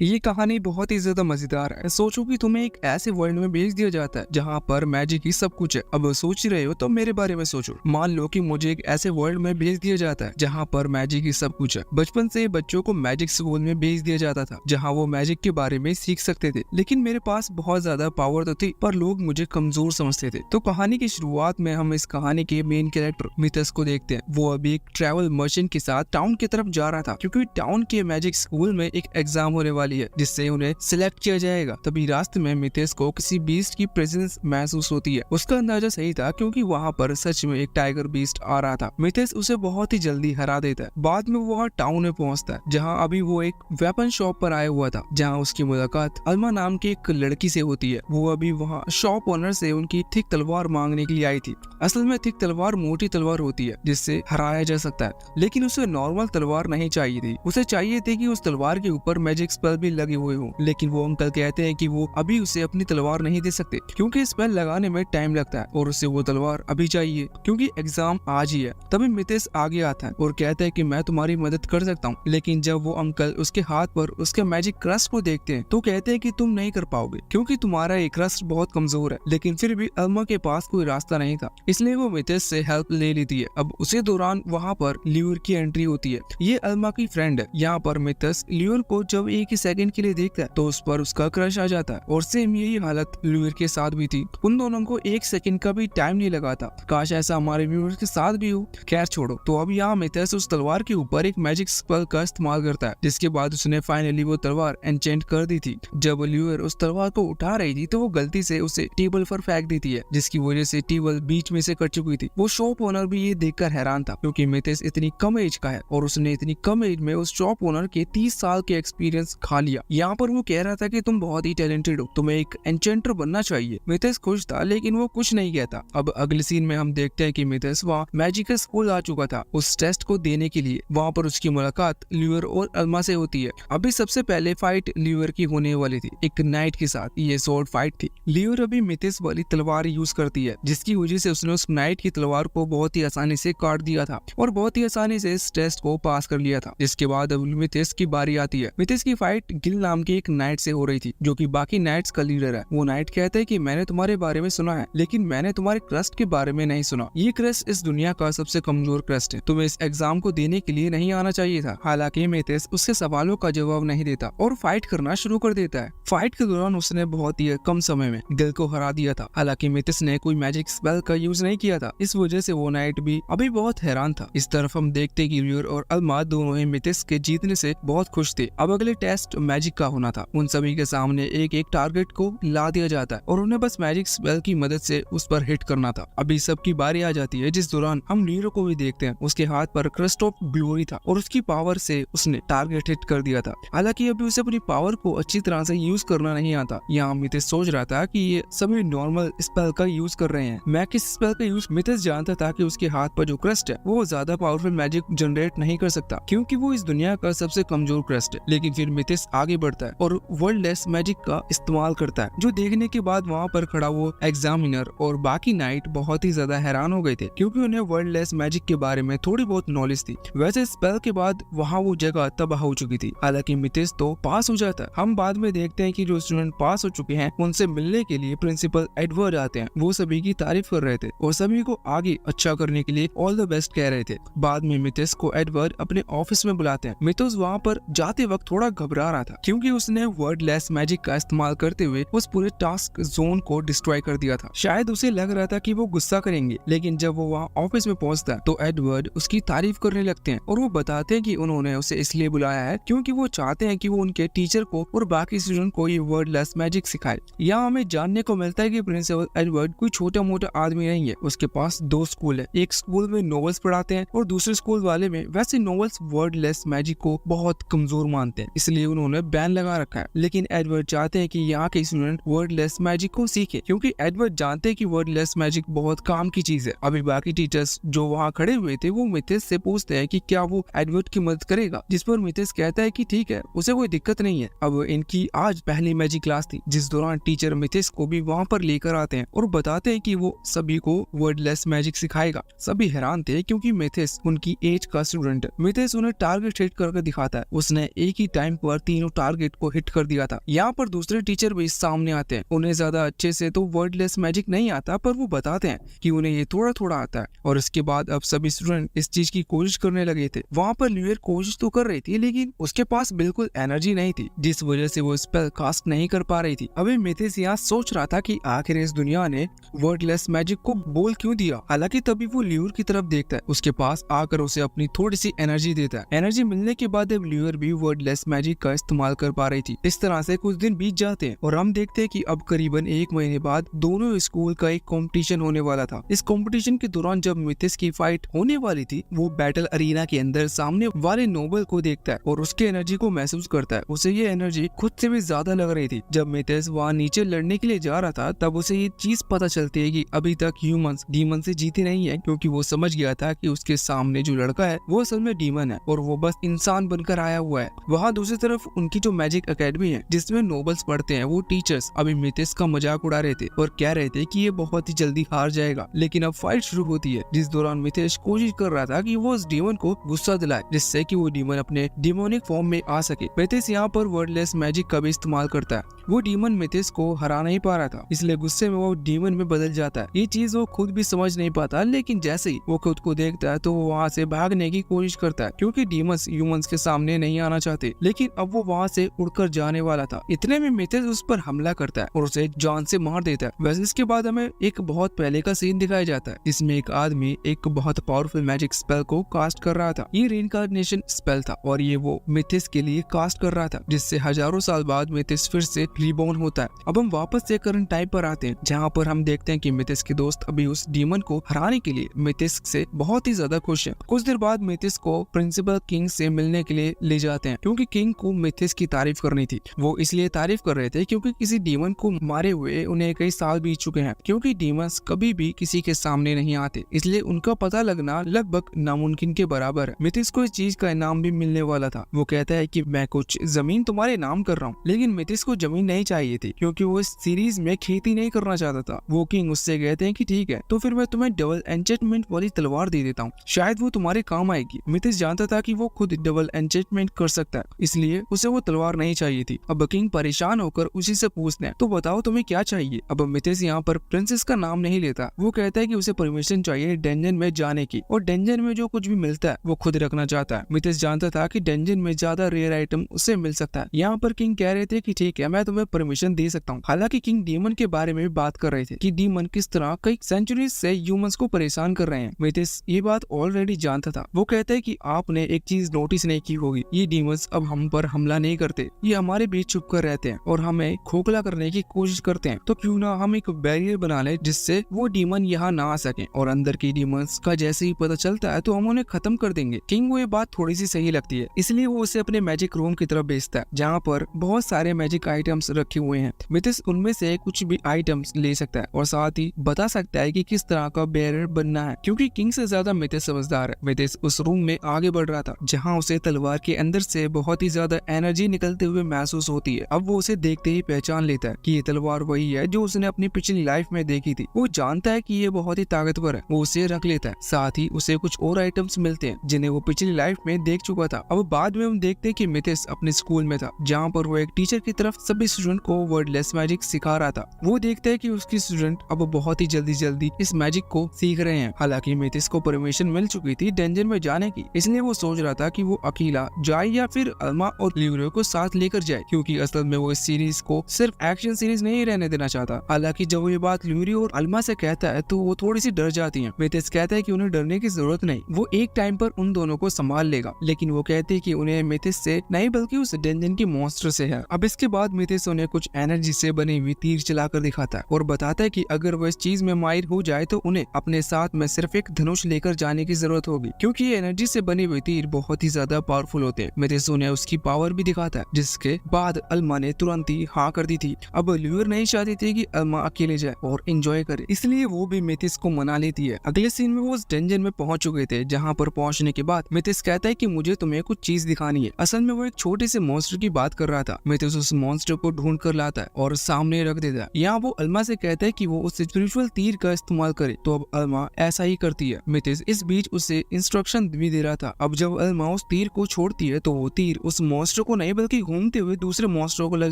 ये कहानी बहुत ही ज्यादा मजेदार है। सोचो कि तुम्हें एक ऐसे वर्ल्ड में भेज दिया जाता है जहाँ पर मैजिक ही सब कुछ है। अब सोच रहे हो तो मेरे बारे में सोचो। मान लो कि मुझे एक ऐसे वर्ल्ड में भेज दिया जाता है जहाँ पर मैजिक ही सब कुछ है। बचपन से बच्चों को मैजिक स्कूल में भेज दिया जाता था जहाँ वो मैजिक के बारे में सीख सकते थे। लेकिन मेरे पास बहुत ज्यादा पावर तो थी पर लोग मुझे कमजोर समझते थे। तो कहानी की शुरुआत में हम इस कहानी के मेन कैरेक्टर मिथस को देखते हैं। वो अभी एक ट्रैवल मर्चेंट के साथ टाउन की तरफ जा रहा था क्योंकि टाउन के मैजिक स्कूल में एक एग्जाम होने वाली है जिससे उन्हें सिलेक्ट किया जाएगा। तभी रास्ते में मिथेस को किसी बीस्ट की प्रेजेंस महसूस होती है। उसका अंदाजा सही था क्योंकि वहाँ पर सच में एक टाइगर बीस्ट आ रहा था। मिथेस उसे बहुत ही जल्दी हरा देता है। बाद में वो टाउन में पहुँचता है जहाँ अभी वो एक वेपन शॉप पर आया हुआ था जहाँ उसकी मुलाकात अल्मा नाम की एक लड़की से होती है। वो अभी वहाँ शॉप ओनर से उनकी थिक तलवार मांगने के लिए आई थी। असल में थिक तलवार मोटी तलवार होती है जिससे हराया जा सकता है, लेकिन उसे नॉर्मल तलवार नहीं चाहिए थी। उसे चाहिए थी कि उस तलवार के ऊपर मैजिक स्पेल भी लगे हुए हो। लेकिन वो अंकल कहते हैं कि वो अभी उसे अपनी तलवार नहीं दे सकते क्योंकि स्पेल लगाने में टाइम लगता है और उसे वो तलवार अभी चाहिए क्योंकि एग्जाम आज ही है। तभी मिथेस आगे आता है और कहता है कि मैं तुम्हारी मदद कर सकता हूँ। लेकिन जब वो अंकल उसके हाथ पर उसके मैजिक क्रस्ट को देखते हैं तो कहते हैं कि तुम नहीं कर पाओगे क्योंकि तुम्हारा ये क्रस्ट बहुत कमजोर है। लेकिन फिर भी अल्मा के पास कोई रास्ता नहीं था, इसलिए वो मिथेस से हेल्प ले लेती है। अब उसी दौरान वहाँ पर ल्यूर की एंट्री होती है। ये अल्मा की फ्रेंड है। यहाँ पर मिथेस ल्यूर को जब एक ही सेकंड के लिए देखता है तो उस पर उसका क्रश आ जाता है और सेम यही हालत ल्यूर के साथ भी थी। उन दोनों को एक सेकंड का भी टाइम नहीं लगा था। काश ऐसा हमारे व्यूअर्स के साथ भी हो। खैर छोड़ो। तो अब यहाँ मिथेस उस तलवार के ऊपर एक मैजिक स्पेल का इस्तेमाल करता है जिसके बाद उसने फाइनली वो तलवार एन्चेंट कर दी थी। जब ल्यूर उस तलवार को उठा रही थी तो वो गलती से उसे टेबल पर फेंक देती है जिसकी वजह से टेबल बीच में से कट चुकी थी। वो शॉप ओनर भी ये देखकर हैरान था क्योंकि मिथेस इतनी कम एज का है और उसने इतनी कम एज में उस शॉप ओनर के 30 साल के एक्सपीरियंस खा लिया। यहाँ पर वो कह रहा था कि तुम बहुत ही टैलेंटेड हो, तुम्हें एक एन्चेंटर बनना चाहिए। मिथेस खुश था लेकिन वो कुछ नहीं कहता। अब अगले सीन में हम देखते हैं कि मिथेस वहाँ मैजिकल स्कूल आ चुका था उस टेस्ट को देने के लिए। वहाँ पर उसकी मुलाकात ल्यूर और अल्मा से होती है। अभी सबसे पहले फाइट ल्यूर की होने वाली थी एक नाइट के साथ। ये स्वॉर्ड फाइट थी। ल्यूर अभी मिथेस वाली तलवार यूज करती है जिसकी वजह से उसने उस नाइट की तलवार को बहुत ही आसानी से काट दिया था और बहुत ही आसानी से इस टेस्ट को पास कर लिया था। जिसके बाद अब मिथेस की बारी आती है। मिथेस की फाइट गिल नाम के एक नाइट से हो रही थी जो कि बाकी नाइट्स का लीडर है। वो नाइट कहता है कि मैंने तुम्हारे बारे में सुना है लेकिन मैंने तुम्हारे क्रस्ट के बारे में नहीं सुना। ये क्रस्ट इस दुनिया का सबसे कमजोर क्रस्ट है। तुम्हें इस एग्जाम को देने के लिए नहीं आना चाहिए था। हालांकि मिथेस उसके सवालों का जवाब नहीं देता और फाइट करना शुरू कर देता है। फाइट के दौरान उसने बहुत ही कम समय में गिल को हरा दिया था। हालांकि मिथेस ने कोई मैजिक स्पेल का यूज नहीं किया था। इस वजह से वो नाइट भी अभी बहुत हैरान था। इस तरफ हम देखते कि ल्यूर और अल्मा दोनों ही मिथेस के जीतने से बहुत खुश थे। अब अगले टेस्ट मैजिक का होना था। उन सभी के सामने एक एक टारगेट को ला दिया जाता है और उन्हें बस मैजिक स्पेल की मदद से उस पर हिट करना था। अभी सबकी बारी आ जाती है जिस दौरान हम ल्यूर को भी देखते हैं। उसके हाथ पर क्रिस्ट ऑफ ग्लोरी था और उसकी पावर से उसने टारगेट हिट कर दिया था। हालांकि अभी उसे अपनी पावर को अच्छी तरह से यूज करना नहीं आता। यहाँ मिथेस सोच रहा था कि ये सभी नॉर्मल स्पेल का यूज कर रहे हैं, मैं किस स्पेल का यूज। मिथेस जानता था कि उसके हाथ पर जो क्रस्ट है वो ज्यादा पावरफुल मैजिक जनरेट नहीं कर सकता क्योंकि वो इस दुनिया का सबसे कमजोर क्रस्ट है। लेकिन फिर मिथेस आगे बढ़ता है और वर्ल्ड लेस मैजिक का इस्तेमाल करता है जो देखने के बाद वहाँ पर खड़ा वो एग्जामिनर और बाकी नाइट बहुत ही ज्यादा हैरान हो गए थे क्योंकि उन्हें वर्ल्ड लेस मैजिक के बारे में थोड़ी बहुत नॉलेज थी। वैसे स्पेल के बाद वहाँ वो जगह तबाह हो चुकी थी। हालांकि मिथेस तो पास हो जाता है। हम बाद में देखते हैं कि जो स्टूडेंट पास हो चुके हैं उनसे मिलने के लिए प्रिंसिपल एडवर्ड आते हैं। वो सभी की तारीफ कर रहे थे और सभी को आगे अच्छा करने के लिए ऑल द बेस्ट कह रहे थे। बाद में मिथेस को एडवर्ड अपने ऑफिस में बुलाते हैं। मिथेस वहाँ पर जाते वक्त थोड़ा घबरा रहा था क्योंकि उसने वर्ड लेस मैजिक का इस्तेमाल करते हुए उस पूरे टास्क जोन को डिस्ट्रॉय कर दिया था। शायद उसे लग रहा था कि वो गुस्सा करेंगे, लेकिन जब वो वहाँ ऑफिस में पहुंचता है तो एडवर्ड उसकी तारीफ करने लगते हैं और वो बताते हैं कि उन्होंने उसे इसलिए बुलाया है क्योंकि वो चाहते हैं कि वो उनके टीचर को और बाकी स्टूडेंट को ये वर्ड लेस मैजिक सिखाए। यहाँ हमें जानने को मिलता है कि प्रिंसिपल एडवर्ड कोई छोटा मोटा आदमी नहीं है। उसके पास दो स्कूल है। एक स्कूल में नॉवेल्स पढ़ाते हैं और दूसरे स्कूल वाले में वैसे नॉवेल्स वर्ड लेस मैजिक को बहुत कमजोर मानते हैं, इसलिए उन्होंने बैन लगा रखा है। लेकिन एडवर्ड चाहते हैं कि यहाँ के स्टूडेंट वर्ड लेस मैजिक को सीखे क्योंकि एडवर्ड जानते हैं कि वर्ड लेस मैजिक बहुत काम की चीज है। अभी बाकी टीचर्स जो वहाँ खड़े हुए थे वो मिथेस से पूछते हैं कि क्या वो एडवर्ड की मदद करेगा, जिस पर मिथेस कहता है कि ठीक है, उसे कोई दिक्कत नहीं है। अब इनकी आज पहली मैजिक क्लास थी जिस दौरान टीचर मिथेस को भी वहाँ पर लेकर आते हैं और बताते हैं कि वो सभी को वर्ड लेस मैजिक सिखाएगा। सभी हैरान थे क्योंकि मिथेस उनकी एज का स्टूडेंट है। मिथेस उन्हें टारगेट हिट करके दिखाता है। उसने एक ही टाइम पर तीनों टारगेट को हिट कर दिया था। यहाँ पर दूसरे टीचर भी सामने आते हैं। उन्हें ज्यादा अच्छे से तो वर्डलेस मैजिक नहीं आता, पर वो बताते हैं कि उन्हें ये थोड़ा थोड़ा आता है। और इसके बाद अब सभी स्टूडेंट इस चीज की कोशिश करने लगे थे। वहाँ पर ल्यूयर कोशिश तो कर रही थी, लेकिन उसके पास बिल्कुल एनर्जी नहीं थी, जिस वजह से वो स्पेल कास्ट नहीं कर पा रही थी। अभी मिथिस यहाँ सोच रहा था कि आखिर इस दुनिया ने वर्डलेस मैजिक को बोल क्यों दिया। हालांकि तभी वो ल्यूयर की तरफ देखता है, उसके पास आकर उसे अपनी थोड़ी सी एनर्जी देता है। एनर्जी मिलने के बाद अब ल्यूयर भी वर्डलेस मैजिक का इस्तेमाल कर पा रही थी। इस तरह से कुछ दिन बीत जाते हैं और हम देखते हैं कि अब करीबन 1 महीने बाद दोनों स्कूल का एक कंपटीशन होने वाला था। इस कंपटीशन के दौरान जब मिथिस की फाइट होने वाली थी, वो बैटल अरीना के अंदर सामने वाले नोबल को देखता है और उसके एनर्जी को महसूस करता है। उसे ये एनर्जी खुद से भी ज्यादा लग रही थी। जब मिथिस वहाँ नीचे लड़ने के लिए जा रहा था, तब उसे ये चीज पता चलती है कि अभी तक ह्यूमंस डीमन से जीते नहीं है, क्योंकि वो समझ गया था कि उसके सामने जो लड़का है वो असल में डीमन है और वो बस इंसान बनकर आया हुआ है। वहाँ दूसरी तरफ उनकी जो मैजिक एकेडमी है, जिसमें नोबल्स पढ़ते हैं, वो टीचर्स अभी मिथिस का मजाक उड़ा रहे थे और कह रहे थे कि ये बहुत ही जल्दी हार जाएगा। लेकिन अब फाइट शुरू होती है, जिस दौरान मिथिस कोशिश कर रहा था कि वो उस डीमन को गुस्सा दिलाए, जिससे कि वो डीमन अपने डिमोनिक फॉर्म में आ सके। मिथिस यहाँ पर वर्डलेस मैजिक का भी इस्तेमाल करता है। वो डीमन मिथिस को हरा नहीं पा रहा था, इसलिए गुस्से में वो डीमन में बदल जाता है। ये चीज वो खुद भी समझ नहीं पाता, लेकिन जैसे ही वो खुद को देखता है तो वो वहाँ से भागने की कोशिश करता है, क्योंकि डीमंस ह्यूमंस के सामने नहीं आना चाहते। लेकिन अब वो वहाँ से उड़कर जाने वाला था। इतने में मिथिस उस पर हमला करता है और उसे जान से मार देता है। वैसे इसके बाद हमें एक बहुत पहले का सीन दिखाया जाता है, जिसमें एक आदमी एक बहुत पावरफुल मैजिक स्पेल को कास्ट कर रहा था। ये रीइंकार्नेशन स्पेल था और ये वो मिथिस के लिए कास्ट कर रहा था, जिससे हजारों साल बाद मिथिस फिर से रीबॉर्न होता है। अब हम वापस से करंट टाइम पर आते हैं, जहाँ पर हम देखते हैं कि मिथिस के दोस्त अभी उस डीमन को हराने के लिए मिथिस से बहुत ही ज्यादा खुश है। कुछ देर बाद मिथिस को प्रिंसिपल किंग से मिलने के लिए ले जाते हैं, क्योंकि किंग को मिथिस की तारीफ करनी थी। वो इसलिए तारीफ कर रहे थे क्योंकि किसी डीमन को मारे हुए उन्हें कई साल बीत चुके हैं, क्योंकि डीमंस कभी भी किसी के सामने नहीं आते, इसलिए उनका पता लगना लगभग नामुमकिन के बराबर है। मिथिस को इस चीज का इनाम भी मिलने वाला था। वो कहता है कि मैं कुछ जमीन तुम्हारे नाम कर रहा हूँ, लेकिन मिथिस को जमीन नहीं चाहिए थी, क्योंकि वो इस सीरीज में खेती नहीं करना चाहता था। वो किंग उससे कहते हैं कि ठीक है, तो फिर मैं तुम्हें डबल एन्चेंटमेंट वाली तलवार दे देता हूँ, शायद वो तुम्हारे काम आएगी। मिथिस जानता था कि वो खुद डबल एन्चेंटमेंट कर सकता है, इसलिए उसे वो तलवार नहीं चाहिए थी। अब किंग परेशान होकर उसी से पूछते हैं, तो बताओ तुम्हें क्या चाहिए। अब मिथिस यहाँ पर प्रिंसेस का नाम नहीं लेता। वो कहता है कि उसे परमिशन चाहिए डंजन में जाने की, और डंजन में जो कुछ भी मिलता है वो खुद रखना चाहता है। मिथिस जानता था कि डंजन में ज्यादा रेयर आइटम उसे मिल सकता है। यहाँ पर किंग कह रहे थे कि ठीक है, मैं तुम्हें परमिशन दे सकता हूँ। हालांकि किंग डीमन के बारे में भी बात कर रहे थे कि डीमन किस तरह कई सेंचुरीज से ह्यूमंस को परेशान कर रहे हैं। मिथिस ये बात ऑलरेडी जानता था। वो कहते हैं कि आपने एक चीज नोटिस नहीं की होगी, ये डीमंस अब हम पर हमला नहीं करते, ये हमारे बीच छुप कर रहते हैं और हमें खोखला करने की कोशिश करते हैं। तो क्यों ना हम एक बैरियर बना ले, जिससे वो डीमन यहाँ ना आ सके, और अंदर की डीमंस का जैसे ही पता चलता है तो हम उन्हें खत्म कर देंगे। किंग को ये बात थोड़ी सी सही लगती है, इसलिए वो उसे अपने मैजिक रूम की तरफ भेजता है, जहाँ पर बहुत सारे मैजिक आइटम्स रखे हुए हैं। मिथिस उनमें से कुछ भी आइटम्स ले सकता है और साथ ही बता सकता है कि किस तरह का बैरियर बनना है, क्योंकि किंग से ज्यादा मिथिस समझदार है। मिथिस उस रूम में आगे बढ़ रहा था, जहाँ उसे तलवार के अंदर से बहुत ही ज्यादा एनर्जी निकलते हुए महसूस होती है। अब वो उसे देखते ही पहचान लेता है कि ये तलवार वही है जो उसने अपनी पिछली लाइफ में देखी थी। वो जानता है कि ये बहुत ही ताकतवर है, वो उसे रख लेता है। साथ ही उसे कुछ और आइटम्स मिलते हैं जिन्हें वो पिछली लाइफ में देख चुका था। अब बाद में हम देखते हैं कि मिथिस अपने स्कूल में था, जहाँ पर वो एक टीचर की तरफ सभी स्टूडेंट को वर्डलेस मैजिक सिखा रहा था। वो देखता है कि उसकी स्टूडेंट अब बहुत ही जल्दी इस मैजिक को सीख रहे हैं। हालांकि मिथिस को परमिशन मिल चुकी थी डंजन में जाने की, इसलिए वो सोच रहा था कि वो अकेला जाए या फिर अल्मा और ल्यूरियो को साथ लेकर जाए, क्योंकि असल में वो इस सीरीज को सिर्फ एक्शन सीरीज नहीं रहने देना चाहता। हालांकि जब वो ये बात ल्यूरियो और अल्मा से कहता है तो वो थोड़ी सी डर जाती है। मिथिस कहता है कि उन्हें डरने की जरूरत नहीं, वो एक टाइम पर उन दोनों को संभाल लेगा। लेकिन वो कहते हैं कि उन्हें मिथिस से नहीं बल्कि उस डंजन की मॉन्स्टर से है। अब इसके बाद मिथिस उन्हें कुछ एनर्जी से बनी हुई तीर चलाकर दिखाता है और बताता है कि अगर वो इस चीज में माहिर हो जाए तो उन्हें अपने साथ में सिर्फ एक धनुष लेकर जाने की जरूरत होगी, क्योंकि ये एनर्जी से बनी हुई तीर बहुत ही ज्यादा पावरफुल होते हैं। मिथिस उन्हें उसकी पावर भी दिखाता है, जिसके बाद अल्मा ने तुरंत ही हाँ कर दी थी। अब ल्यूर नहीं चाहती थी कि अल्मा अकेले जाए और एंजॉय करे, इसलिए वो भी मिथिस को मना लेती है। अगले सीन में वो उस डंजन में पहुंच चुके थे, जहाँ पर पहुंचने के बाद मिथिस कहता है कि मुझे तुम्हें कुछ चीज दिखानी है। असल में वो एक छोटे से मॉन्स्टर की बात कर रहा था। मिथिस उस मॉन्स्टर को ढूंढ कर लाता है और सामने रख देता है। यहाँ वो अल्मा से कहता है कि वो उस स्पिरिचुअल तीर का इस्तेमाल करे, तो अब अल्मा ऐसा ही करती है। मिथिस इस बीच उसे इंस्ट्रक्शन भी दे रहा था। अब जब अल्मा उस तीर को छोड़ती है तो वो तीर उस मॉन्स्टर मॉन्स्टर को नहीं बल्कि घूमते हुए दूसरे मॉन्स्टरों को लग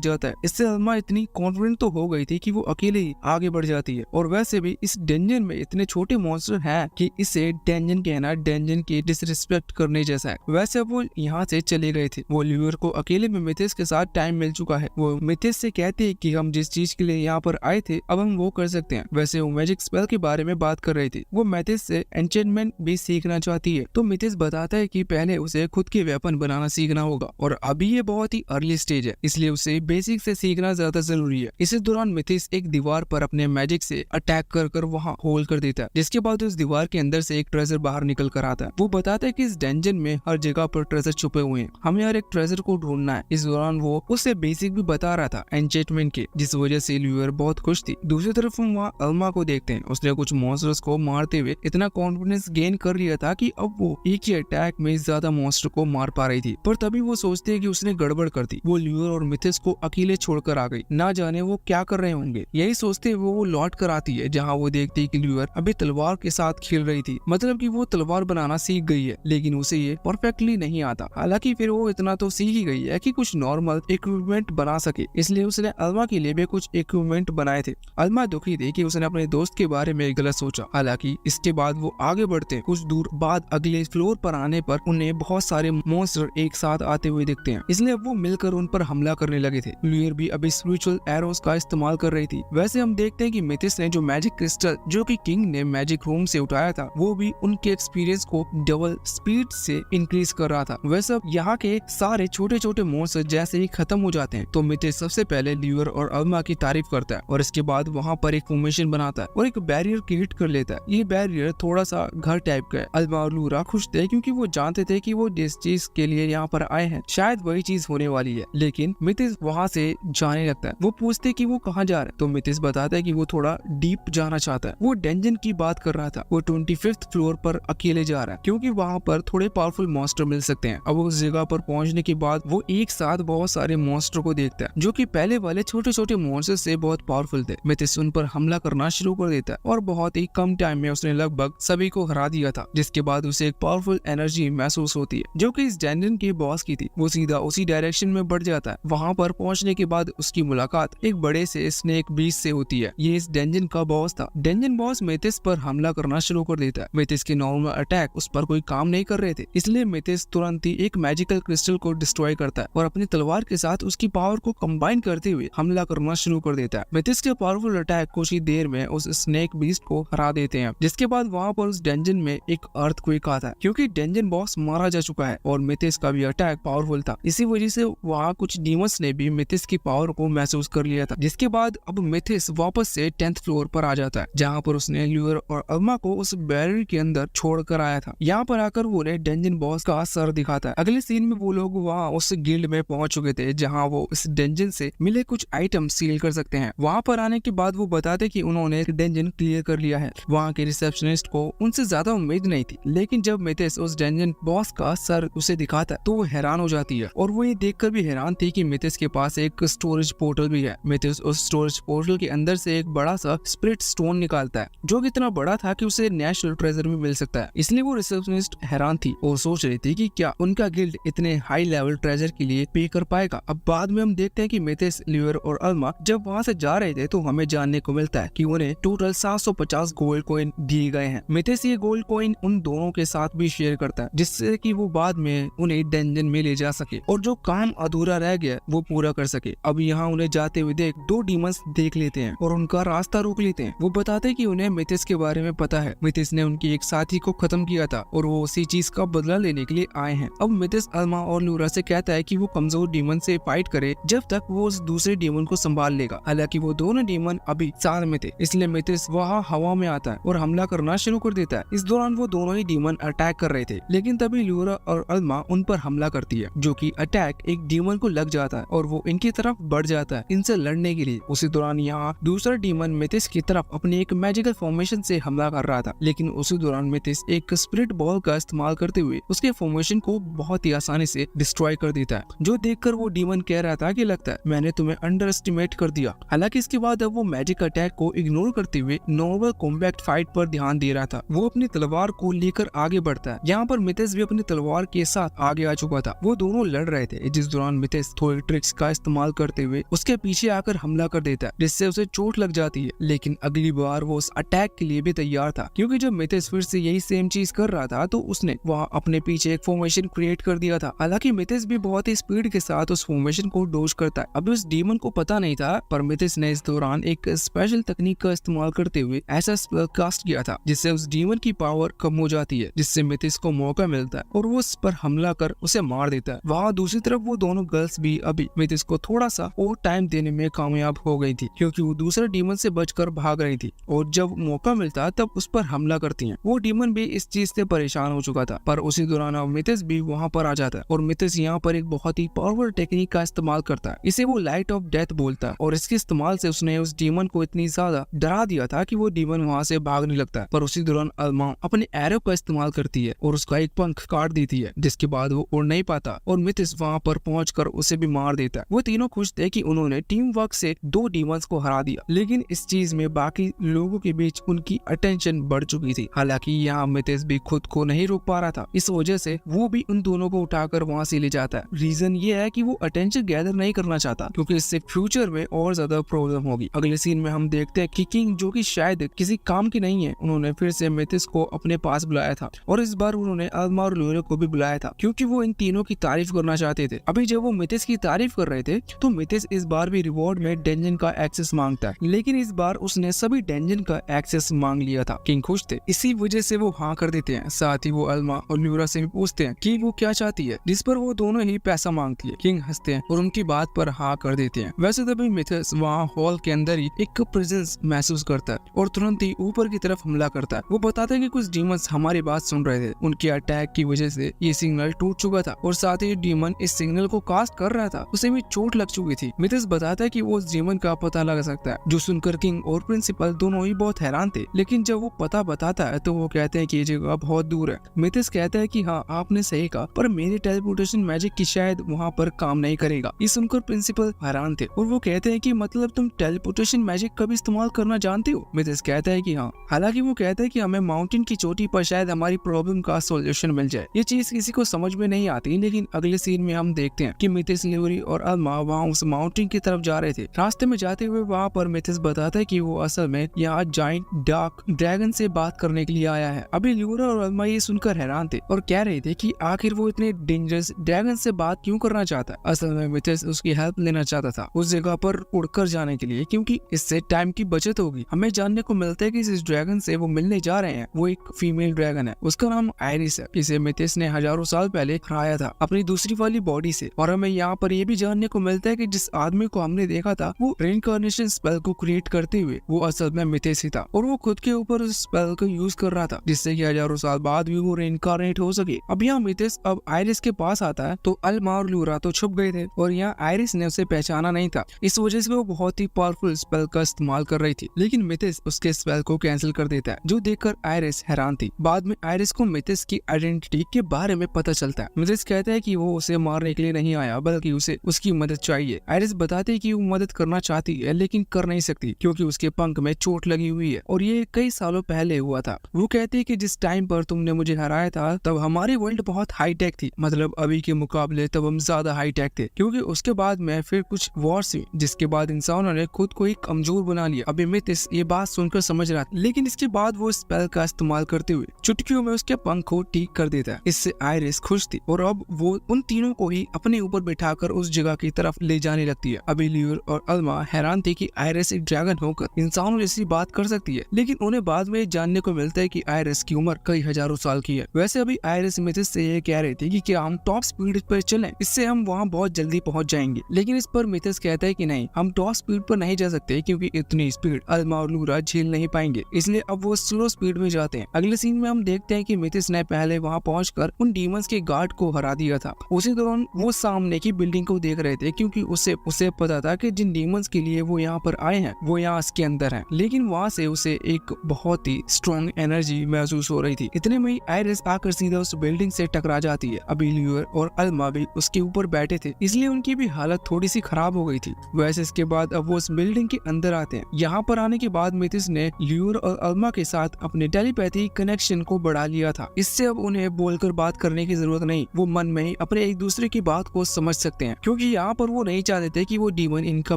जाता है। इससे अल्मा इतनी कॉन्फिडेंट तो हो गई थी कि वो अकेले ही आगे बढ़ जाती है। और वैसे भी इस डेंजन में इतने छोटे मॉन्स्टर हैं कि इसे डेंजन कहना डेंजन की डिसरिस्पेक्ट करने जैसा है। वैसे अब वो यहाँ से चले गए थे। वो ल्यूर को अकेले में मिथिस के साथ टाइम मिल चुका है। वो मिथिस से कहते हैं कि हम जिस चीज के लिए यहाँ पर आए थे अब हम वो कर सकते हैं। वैसे वो मैजिक स्पेल के बारे में बात कर रही थी। वो मिथिस से एन्चेंटमेंट भी सीखना चाहती है। तो मिथिस बताता है कि पहले उसे खुद के वेपन बनाना सीखना होगा और अभी ये बहुत ही अर्ली स्टेज है, इसलिए उसे बेसिक से सीखना ज्यादा जरूरी है। इसी दौरान मिथिस एक दीवार पर अपने मैजिक से अटैक कर वहाँ होल्ड कर देता है, जिसके बाद उस दीवार के अंदर से एक ट्रेजर बाहर निकल कर आता है। वो बताता है कि इस डेंजन में हर जगह पर ट्रेजर छुपे हुए हैं, हमें हर एक ट्रेजर को ढूंढना है। इस दौरान वो उसे बेसिक भी बता रहा था एन्चेंटमेंट के, जिस वजह से ल्यूर बहुत खुश थी। दूसरी तरफ हम वहाँ अल्मा को देखते हैं। उसने कुछ मॉन्स्टर्स को मारते हुए इतना कॉन्फिडेंस गेन कर लिया था कि अब वो एक ही अटैक में ज्यादा मॉन्स्टर को मार पा रही थी। पर तभी वो सोचते है कि उसने गड़बड़ कर दी। वो ल्यूर और मिथिस को अकेले छोड़कर आ गई, ना जाने वो क्या कर रहे होंगे। यही सोचते वो लौट कर आती है, जहाँ वो देखती है कि ल्यूर अभी तलवार के साथ खेल रही थी। मतलब कि वो तलवार बनाना सीख गई है, लेकिन उसे ये परफेक्टली नहीं आता। हालांकि फिर वो इतना तो सीख ही गई है कि कुछ नॉर्मल इक्विपमेंट बना सके, इसलिए उसने अल्मा के लिए भी कुछ इक्विपमेंट बनाए थे। अल्मा दुखी थी कि उसने अपने दोस्त के बारे में गलत सोचा। हालांकि इसके बाद वो आगे बढ़ते हैं। कुछ दूर बाद अगले फ्लोर पर आने पर उन्हें बहुत सारे मॉन्स्टर एक साथ आते हुए दिखते हैं, इसलिए वो मिलकर उन पर हमला करने लगे थे। ल्यूर भी अभी स्पिरिचुअल एरोस का इस्तेमाल कर रही थी। वैसे हम देखते हैं कि मिथिस ने जो मैजिक क्रिस्टल जो कि किंग ने मैजिक रूम से उठाया था, वो भी उनके एक्सपीरियंस को डबल स्पीड से इंक्रीज कर रहा था। वैसे अब यहाँ के सारे छोटे छोटे मॉन्स्टर जैसे ही खत्म हो जाते हैं तो मिथिस सबसे पहले ल्यूर और अल्मा की तारीफ करता है और इसके बाद वहाँ पर एक फॉर्मेशन बनाता है और एक बैरियर क्रिएट कर लेता है। ये बैरियर थोड़ा सा घर टाइप का है। अल्मा और लूरा खुश थे क्योंकि वो जानते थे कि वो जिस चीज के लिए यहाँ पर आए हैं शायद वही चीज होने वाली है। लेकिन मिथिस वहाँ से जाने लगता है। वो पूछते कि वो कहाँ जा रहा है, तो मिथिस बताता है कि वो थोड़ा डीप जाना चाहता है। वो डेंजन की बात कर रहा था। वो 25th फ्लोर पर अकेले जा रहा है क्योंकि वहाँ पर थोड़े पावरफुल मॉन्स्टर मिल सकते हैं। अब उस जगह पर पहुँचने के बाद वो एक साथ बहुत सारे मॉन्स्टर को देखता है जो कि पहले वाले छोटे छोटे मॉन्स्टर से बहुत पावरफुल थे। मिथिस उन पर हमला करना शुरू कर देता है और बहुत ही कम टाइम में उसने लगभग सभी को हरा दिया था, जिसके बाद उसे एक पावरफुल एनर्जी महसूस होती है जो कि इस डेंजन के बॉस की थी। वो सीधा उसी डायरेक्शन में बढ़ जाता है। वहाँ पर पहुँचने के बाद उसकी मुलाकात एक बड़े से स्नेक बीस्ट से होती है। ये इस डेंजन का बॉस था। डेंजन बॉस मिथिस पर हमला करना शुरू कर देता है। मिथिस के नॉर्मल अटैक उस पर कोई काम नहीं कर रहे थे, इसलिए मिथिस तुरंत ही एक मैजिकल क्रिस्टल को डिस्ट्रॉय करता है और अपनी तलवार के साथ उसकी पावर को कंबाइन करते हुए हमला करना शुरू कर देता है। मिथिस के पावरफुल अटैक कुछ ही देर में उस स्नेक बीस्ट को हरा देते हैं, जिसके बाद वहाँ पर उस डेंजन में एक अर्थक्वेक आता है क्योंकि डेंजन बॉस मारा जा चुका है और मिथिस का भी अटैक पावरफुल था। इसी वजह से वहाँ कुछ डीमंस ने भी मिथिस की पावर को महसूस कर लिया था, जिसके बाद अब मिथिस वापस से 10th फ्लोर पर आ जाता है, जहाँ पर उसने ल्यूर और अल्मा को उस बैरियर के अंदर छोड़ कर आया था। यहाँ पर आकर वो डेंजन बॉस का सर दिखाता है। अगले सीन में वो लोग वहाँ उस गिल्ड में पहुंच चुके थे, जहाँ वो इस डेंजन से मिले कुछ आइटम सील कर सकते हैं। वहाँ पर आने के बाद वो बताते कि उन्होंने डेंजन क्लियर कर लिया है। वहाँ के रिसेप्शनिस्ट को उनसे ज्यादा उम्मीद नहीं थी, लेकिन जब मिथिस उस डेंजन बॉस का सर उसे दिखाता है तो वो हैरान हो जाती है और वो ये देखकर भी हैरान थी कि मिथिस के पास एक स्टोरेज पोर्टल भी है। मिथिस उस स्टोरेज पोर्टल के अंदर से एक बड़ा सा स्पिरिट स्टोन निकालता है जो कि इतना बड़ा था कि उसे नेशनल ट्रेजर भी मिल सकता है। इसलिए वो रिसेप्शनिस्ट हैरान थी और सोच रही थी कि क्या उनका गिल्ड इतने हाई लेवल ट्रेजर के लिए पे कर पाएगा। अब बाद में हम देखते हैं कि मिथिस, ल्यूर और अल्मा जब वहाँ से जा रहे थे तो हमें जानने को मिलता है कि उन्हें टोटल 750 गोल्ड कॉइन दिए गए हैं। मिथिस ये गोल्ड कॉइन उन दोनों के साथ भी शेयर करता है, जिससे कि वो बाद में उन्हें डेंजन में ले जा सके और जो काम अधूरा रह गया वो पूरा कर सके। अब यहाँ उन्हें जाते हुए देख दो डीमंस देख लेते हैं और उनका रास्ता रोक लेते हैं। वो बताते हैं कि उन्हें मिथिस के बारे में पता है। मिथिस ने उनकी एक साथी को खत्म किया था और वो उसी चीज का बदला लेने के लिए आए हैं। अब मिथिस अल्मा और लूरा से कहता है कि वो कमजोर डीमन से फाइट करे जब तक वो उस दूसरे डीमन को संभाल लेगा। हालांकि वो दोनों डीमन अभी साथ में थे, इसलिए मिथिस वहाँ हवा में आता है और हमला करना शुरू कर देता है। इस दौरान वो दोनों ही डीमन अटैक कर रहे थे, लेकिन तभी लूरा और अल्मा उन पर हमला करती है, जो कि अटैक एक डीमन को लग जाता है और वो इनकी तरफ बढ़ जाता है इनसे लड़ने के लिए। उसी दौरान यहाँ दूसरा डीमन मिथिस की तरफ अपनी एक मैजिकल फॉर्मेशन से हमला कर रहा था, लेकिन उसी दौरान मिथिस एक स्पिरिट बॉल का इस्तेमाल करते हुए उसके फॉर्मेशन को बहुत ही आसानी से डिस्ट्रॉय कर देता है, जो देखकर वो डीमन कह रहा था कि लगता है मैंने तुम्हें अंडर एस्टिमेट कर दिया। हालांकि इसके बाद अब वो मैजिक अटैक को इग्नोर करते हुए नॉर्मल कॉम्बैट फाइट पर ध्यान दे रहा था। वो अपनी तलवार को लेकर आगे बढ़ता है। यहाँ पर मिथिस भी अपनी तलवार के साथ आगे आ चुका था। वो दोनों लड़ रहे थे, जिस दौरान मिथिस थोड़ी ट्रिक्स का इस्तेमाल करते हुए उसके पीछे आकर हमला कर देता है, जिससे उसे चोट लग जाती है। लेकिन अगली बार वो उस अटैक के लिए भी तैयार था, क्योंकि जब मिथिस फिर से यही सेम चीज कर रहा था तो उसने वहाँ अपने पीछे एक फॉर्मेशन क्रिएट कर दिया था। हालांकि मिथिस भी बहुत ही स्पीड के साथ उस फॉर्मेशन को डोज करता है। अभी उस डीमन को पता नहीं था, पर मिथिस ने इस दौरान एक स्पेशल तकनीक का इस्तेमाल करते हुए ऐसा स्पेल कास्ट किया था जिससे उस डीमन की पावर कम हो जाती है, जिससे मिथिस को मौका मिलता है और वो उस पर हमला कर उसे मार देता है। वहाँ दूसरी तरफ वो दोनों गर्ल्स भी अभी मिथिस को थोड़ा सा और टाइम देने में कामयाब हो गई थी, क्योंकि वो दूसरे डीमन से बचकर भाग रही थी और जब मौका मिलता तब उस पर हमला करती हैं। वो डीमन भी इस चीज से परेशान हो चुका था, पर उसी दौरान मिथिस भी वहाँ पर आ जाता है और मिथिस यहाँ पर एक बहुत ही पावरफुल टेक्निक का इस्तेमाल करता है। इसे वो लाइट ऑफ डेथ बोलता है और इसके इस्तेमाल से उसने उस डीमन को इतनी ज्यादा डरा दिया था कि वो डीमन वहाँ से भागने लगता है। पर उसी दौरान अल्मा अपने एरो का इस्तेमाल करती है और उसका एक पंख काट देती है, जिसके बाद वो उड़ नहीं पाता और मिथिस वहाँ पर पहुंचकर उसे भी मार देता है। वो तीनों खुश थे कि उन्होंने टीम वर्क से 2 डीमंस को हरा दिया, लेकिन इस चीज में बाकी लोगों के बीच उनकी अटेंशन बढ़ चुकी थी। हालांकि यहाँ मिथिस भी खुद को नहीं रोक पा रहा था, इस वजह से वो भी उन दोनों को उठाकर वहाँ से ले जाता है। रीजन ये है कि वो अटेंशन गैदर नहीं करना चाहता, क्योंकि इससे फ्यूचर में और ज्यादा प्रॉब्लम होगी। अगले सीन में हम देखते हैं कि किंग, जो कि शायद किसी काम की नहीं है, उन्होंने फिर से मिथिस को अपने पास बुलाया था और इस बार उन्होंने अल्मा और लूरा को भी बुलाया था, क्योंकि वो इन तीनों की तारीफ करना चाहते थे। अभी जब वो मिथिस की तारीफ कर रहे थे तो मिथिस इस बार भी रिवॉर्ड में डेंजन का एक्सेस मांगता है, लेकिन इस बार उसने सभी डेंजन का एक्सेस मांग लिया था। किंग खुश थे, इसी वजह से वो हाँ कर देते हैं। साथ ही वो अल्मा और लूरा से भी पूछते हैं कि वो क्या चाहती है, जिस पर वो दोनों ही पैसा मांगती है। किंग हंसते हैं और उनकी बात पर हाँ कर देते हैं। वैसे तभी मिथिस वहाँ हॉल के अंदर ही एक प्रेजेंस महसूस करता है और तुरंत ही ऊपर की तरफ हमला करता है। वो बताता है कि कुछ डीमंस हमारी बात सुन रहे थे, उनके अटैक की वजह से ये सिग्नल टूट चुका था और साथ ही डीमन इस सिग्नल को कास्ट कर रहा था, उसे भी चोट लग चुकी थी। मिथिस बताता है कि वो उस डीमन का पता लगा सकता है, जो सुनकर किंग और प्रिंसिपल दोनों ही बहुत हैरान थे। लेकिन जब वो पता बताता है तो वो कहते हैं कि ये जगह बहुत दूर है। मिथिस कहता है कि हाँ आपने सही कहा, पर मेरी टेलीपोर्टेशन मैजिक की शायद वहाँ पर काम नहीं करेगा। ये सुनकर प्रिंसिपल हैरान थे और वो कहते हैं कि मतलब तुम टेलीपोर्टेशन मैजिक का भी इस्तेमाल करना जानते हो? मिथिस कहता है कि हाँ। हालांकि वो कहता है कि हमें माउंटेन की चोटी पर शायद हमारी प्रॉब्लम का सॉल्यूशन मिल जाए। ये चीज किसी को समझ में नहीं आती, लेकिन अगले सीन में हम देखते हैं कि मिथिस, ल्यूरी और अल्मा वहाँ उस माउंटेन की तरफ जा रहे थे। रास्ते में जाते हुए वहाँ पर मिथिस बताता है कि वो असल में यहाँ जाइंट डार्क ड्रैगन से बात करने के लिए आया है। अभी ल्यूरा और अल्मा ये सुनकर हैरान थे और कह रहे थे कि आखिर वो इतने डेंजरस ड्रैगन से बात क्यों करना चाहता है। असल में मिथिस उसकी हेल्प लेना चाहता था उस जगह पर उड़कर जाने के लिए, क्योंकि इससे टाइम की बचत होगी। हमें जानने को मिलता है कि इस ड्रैगन से वो मिलने जा रहे हैं, वो एक फीमेल ड्रैगन है, उसका नाम आयरिस है। इसे मिथिस ने हजारों साल पहले हराया था अपनी दूसरी वाली बॉडी से। और हमें यहाँ पर ये भी जानने को मिलता है कि जिस आदमी को हमने देखा था वो रेइनकार्नेशन स्पेल को क्रिएट करते हुए वो असल में मिथिस ही था और वो खुद के ऊपर उस स्पेल को यूज कर रहा था, जिससे कि हजारों साल बाद भी वो रेइनकार्नेट हो सके। अब यहाँ मिथिस अब आयरिस के पास आता है तो अल्मा और लूरा तो छुप गए थे और यहाँ आयरिस ने उसे पहचाना नहीं था, इस वजह से वो बहुत ही पावरफुल स्पेल का इस्तेमाल कर रही थी। लेकिन मिथिस उसके स्पेल को कैंसिल कर देता है, जो देखकर आयरिस हैरान थी। बाद में आयरिस को मिथिस की आइडेंटिटी के बारे में पता चलता है। मिथिस कहता है कि वो उसे मारने के लिए नहीं आया, बल्कि उसे उसकी मदद चाहिए। आयरिस बताती है कि वो मदद करना चाहती है लेकिन कर नहीं सकती, क्योंकि उसके पंख में चोट लगी हुई है और ये कई सालों पहले हुआ था। वो कहती है कि जिस टाइम पर तुमने मुझे हराया था तब हमारी वर्ल्ड बहुत हाईटेक थी, मतलब अभी के मुकाबले तब हम ज्यादा हाईटेक थे, क्योंकि उसके बाद में फिर कुछ वॉर्स हुई, जिसके बाद इंसानों ने खुद को ही कमजोर बना लिया। अभी मिथिस ये बात सुनकर समझ रहा था, लेकिन इसके बाद वो स्पेल का इस्तेमाल करते हुए चुटकियों में उसके पंख को ठीक कर देता है। इससे आयरिस खुश थी और अब वो उन तीनों को ही अपने ऊपर बिठाकर उस जगह की तरफ ले जाने लगती है। अभी ल्यूर और अल्मा हैरान थे कि आयरिस एक ड्रैगन होकर इंसानों जैसी बात कर सकती है, लेकिन उन्हें बाद में जानने को मिलता है कि आयरिस की उम्र कई हजारों साल की है। वैसे अभी आयरिस मिथिस से ये कह रही थी कि क्या हम टॉप स्पीड पर चलें, इससे हम वहाँ बहुत जल्दी पहुँच जाएंगे, लेकिन इस पर मिथिस कहता है कि नहीं, हम टॉप स्पीड पर नहीं जा सकते, क्योंकि इतनी स्पीड अल्मा और लूरा झेल नहीं पाएंगे, इसलिए अब वो स्लो स्पीड में जाते हैं। अगले सीन में हम देखते हैं कि मिथिस ने पहले वहाँ पहुंचकर उन डीमंस के गार्ड को हरा दिया था। उसी दौरान वो सामने की बिल्डिंग को देख रहे थे, क्योंकि उसे पता था कि जिन डीमंस के लिए वो यहाँ पर आए हैं वो यहाँ इसके अंदर हैं, लेकिन वहाँ से उसे एक बहुत ही स्ट्रॉन्ग एनर्जी महसूस हो रही थी। इतने में ही आयरिस आकर सीधा उस बिल्डिंग से टकरा जाती है। अभी ल्यूर और अल्मा भी उसके ऊपर बैठे थे, इसलिए उनकी भी हालत थोड़ी सी खराब हो गई थी। वैसे इसके बाद अब वो उस बिल्डिंग के अंदर आते हैं। यहाँ पर आने के बाद मिथिस ने ल्यूर और अल्मा के साथ अपने टेलीपैथी कनेक्शन को बढ़ा लिया था। इससे अब उन्हें बोलकर बात करने की जरूरत नहीं, वो मन में ही अपने सारे एक दूसरे की बात को समझ सकते हैं, क्योंकि यहाँ पर वो नहीं चाहते थे कि वो डीमन इनका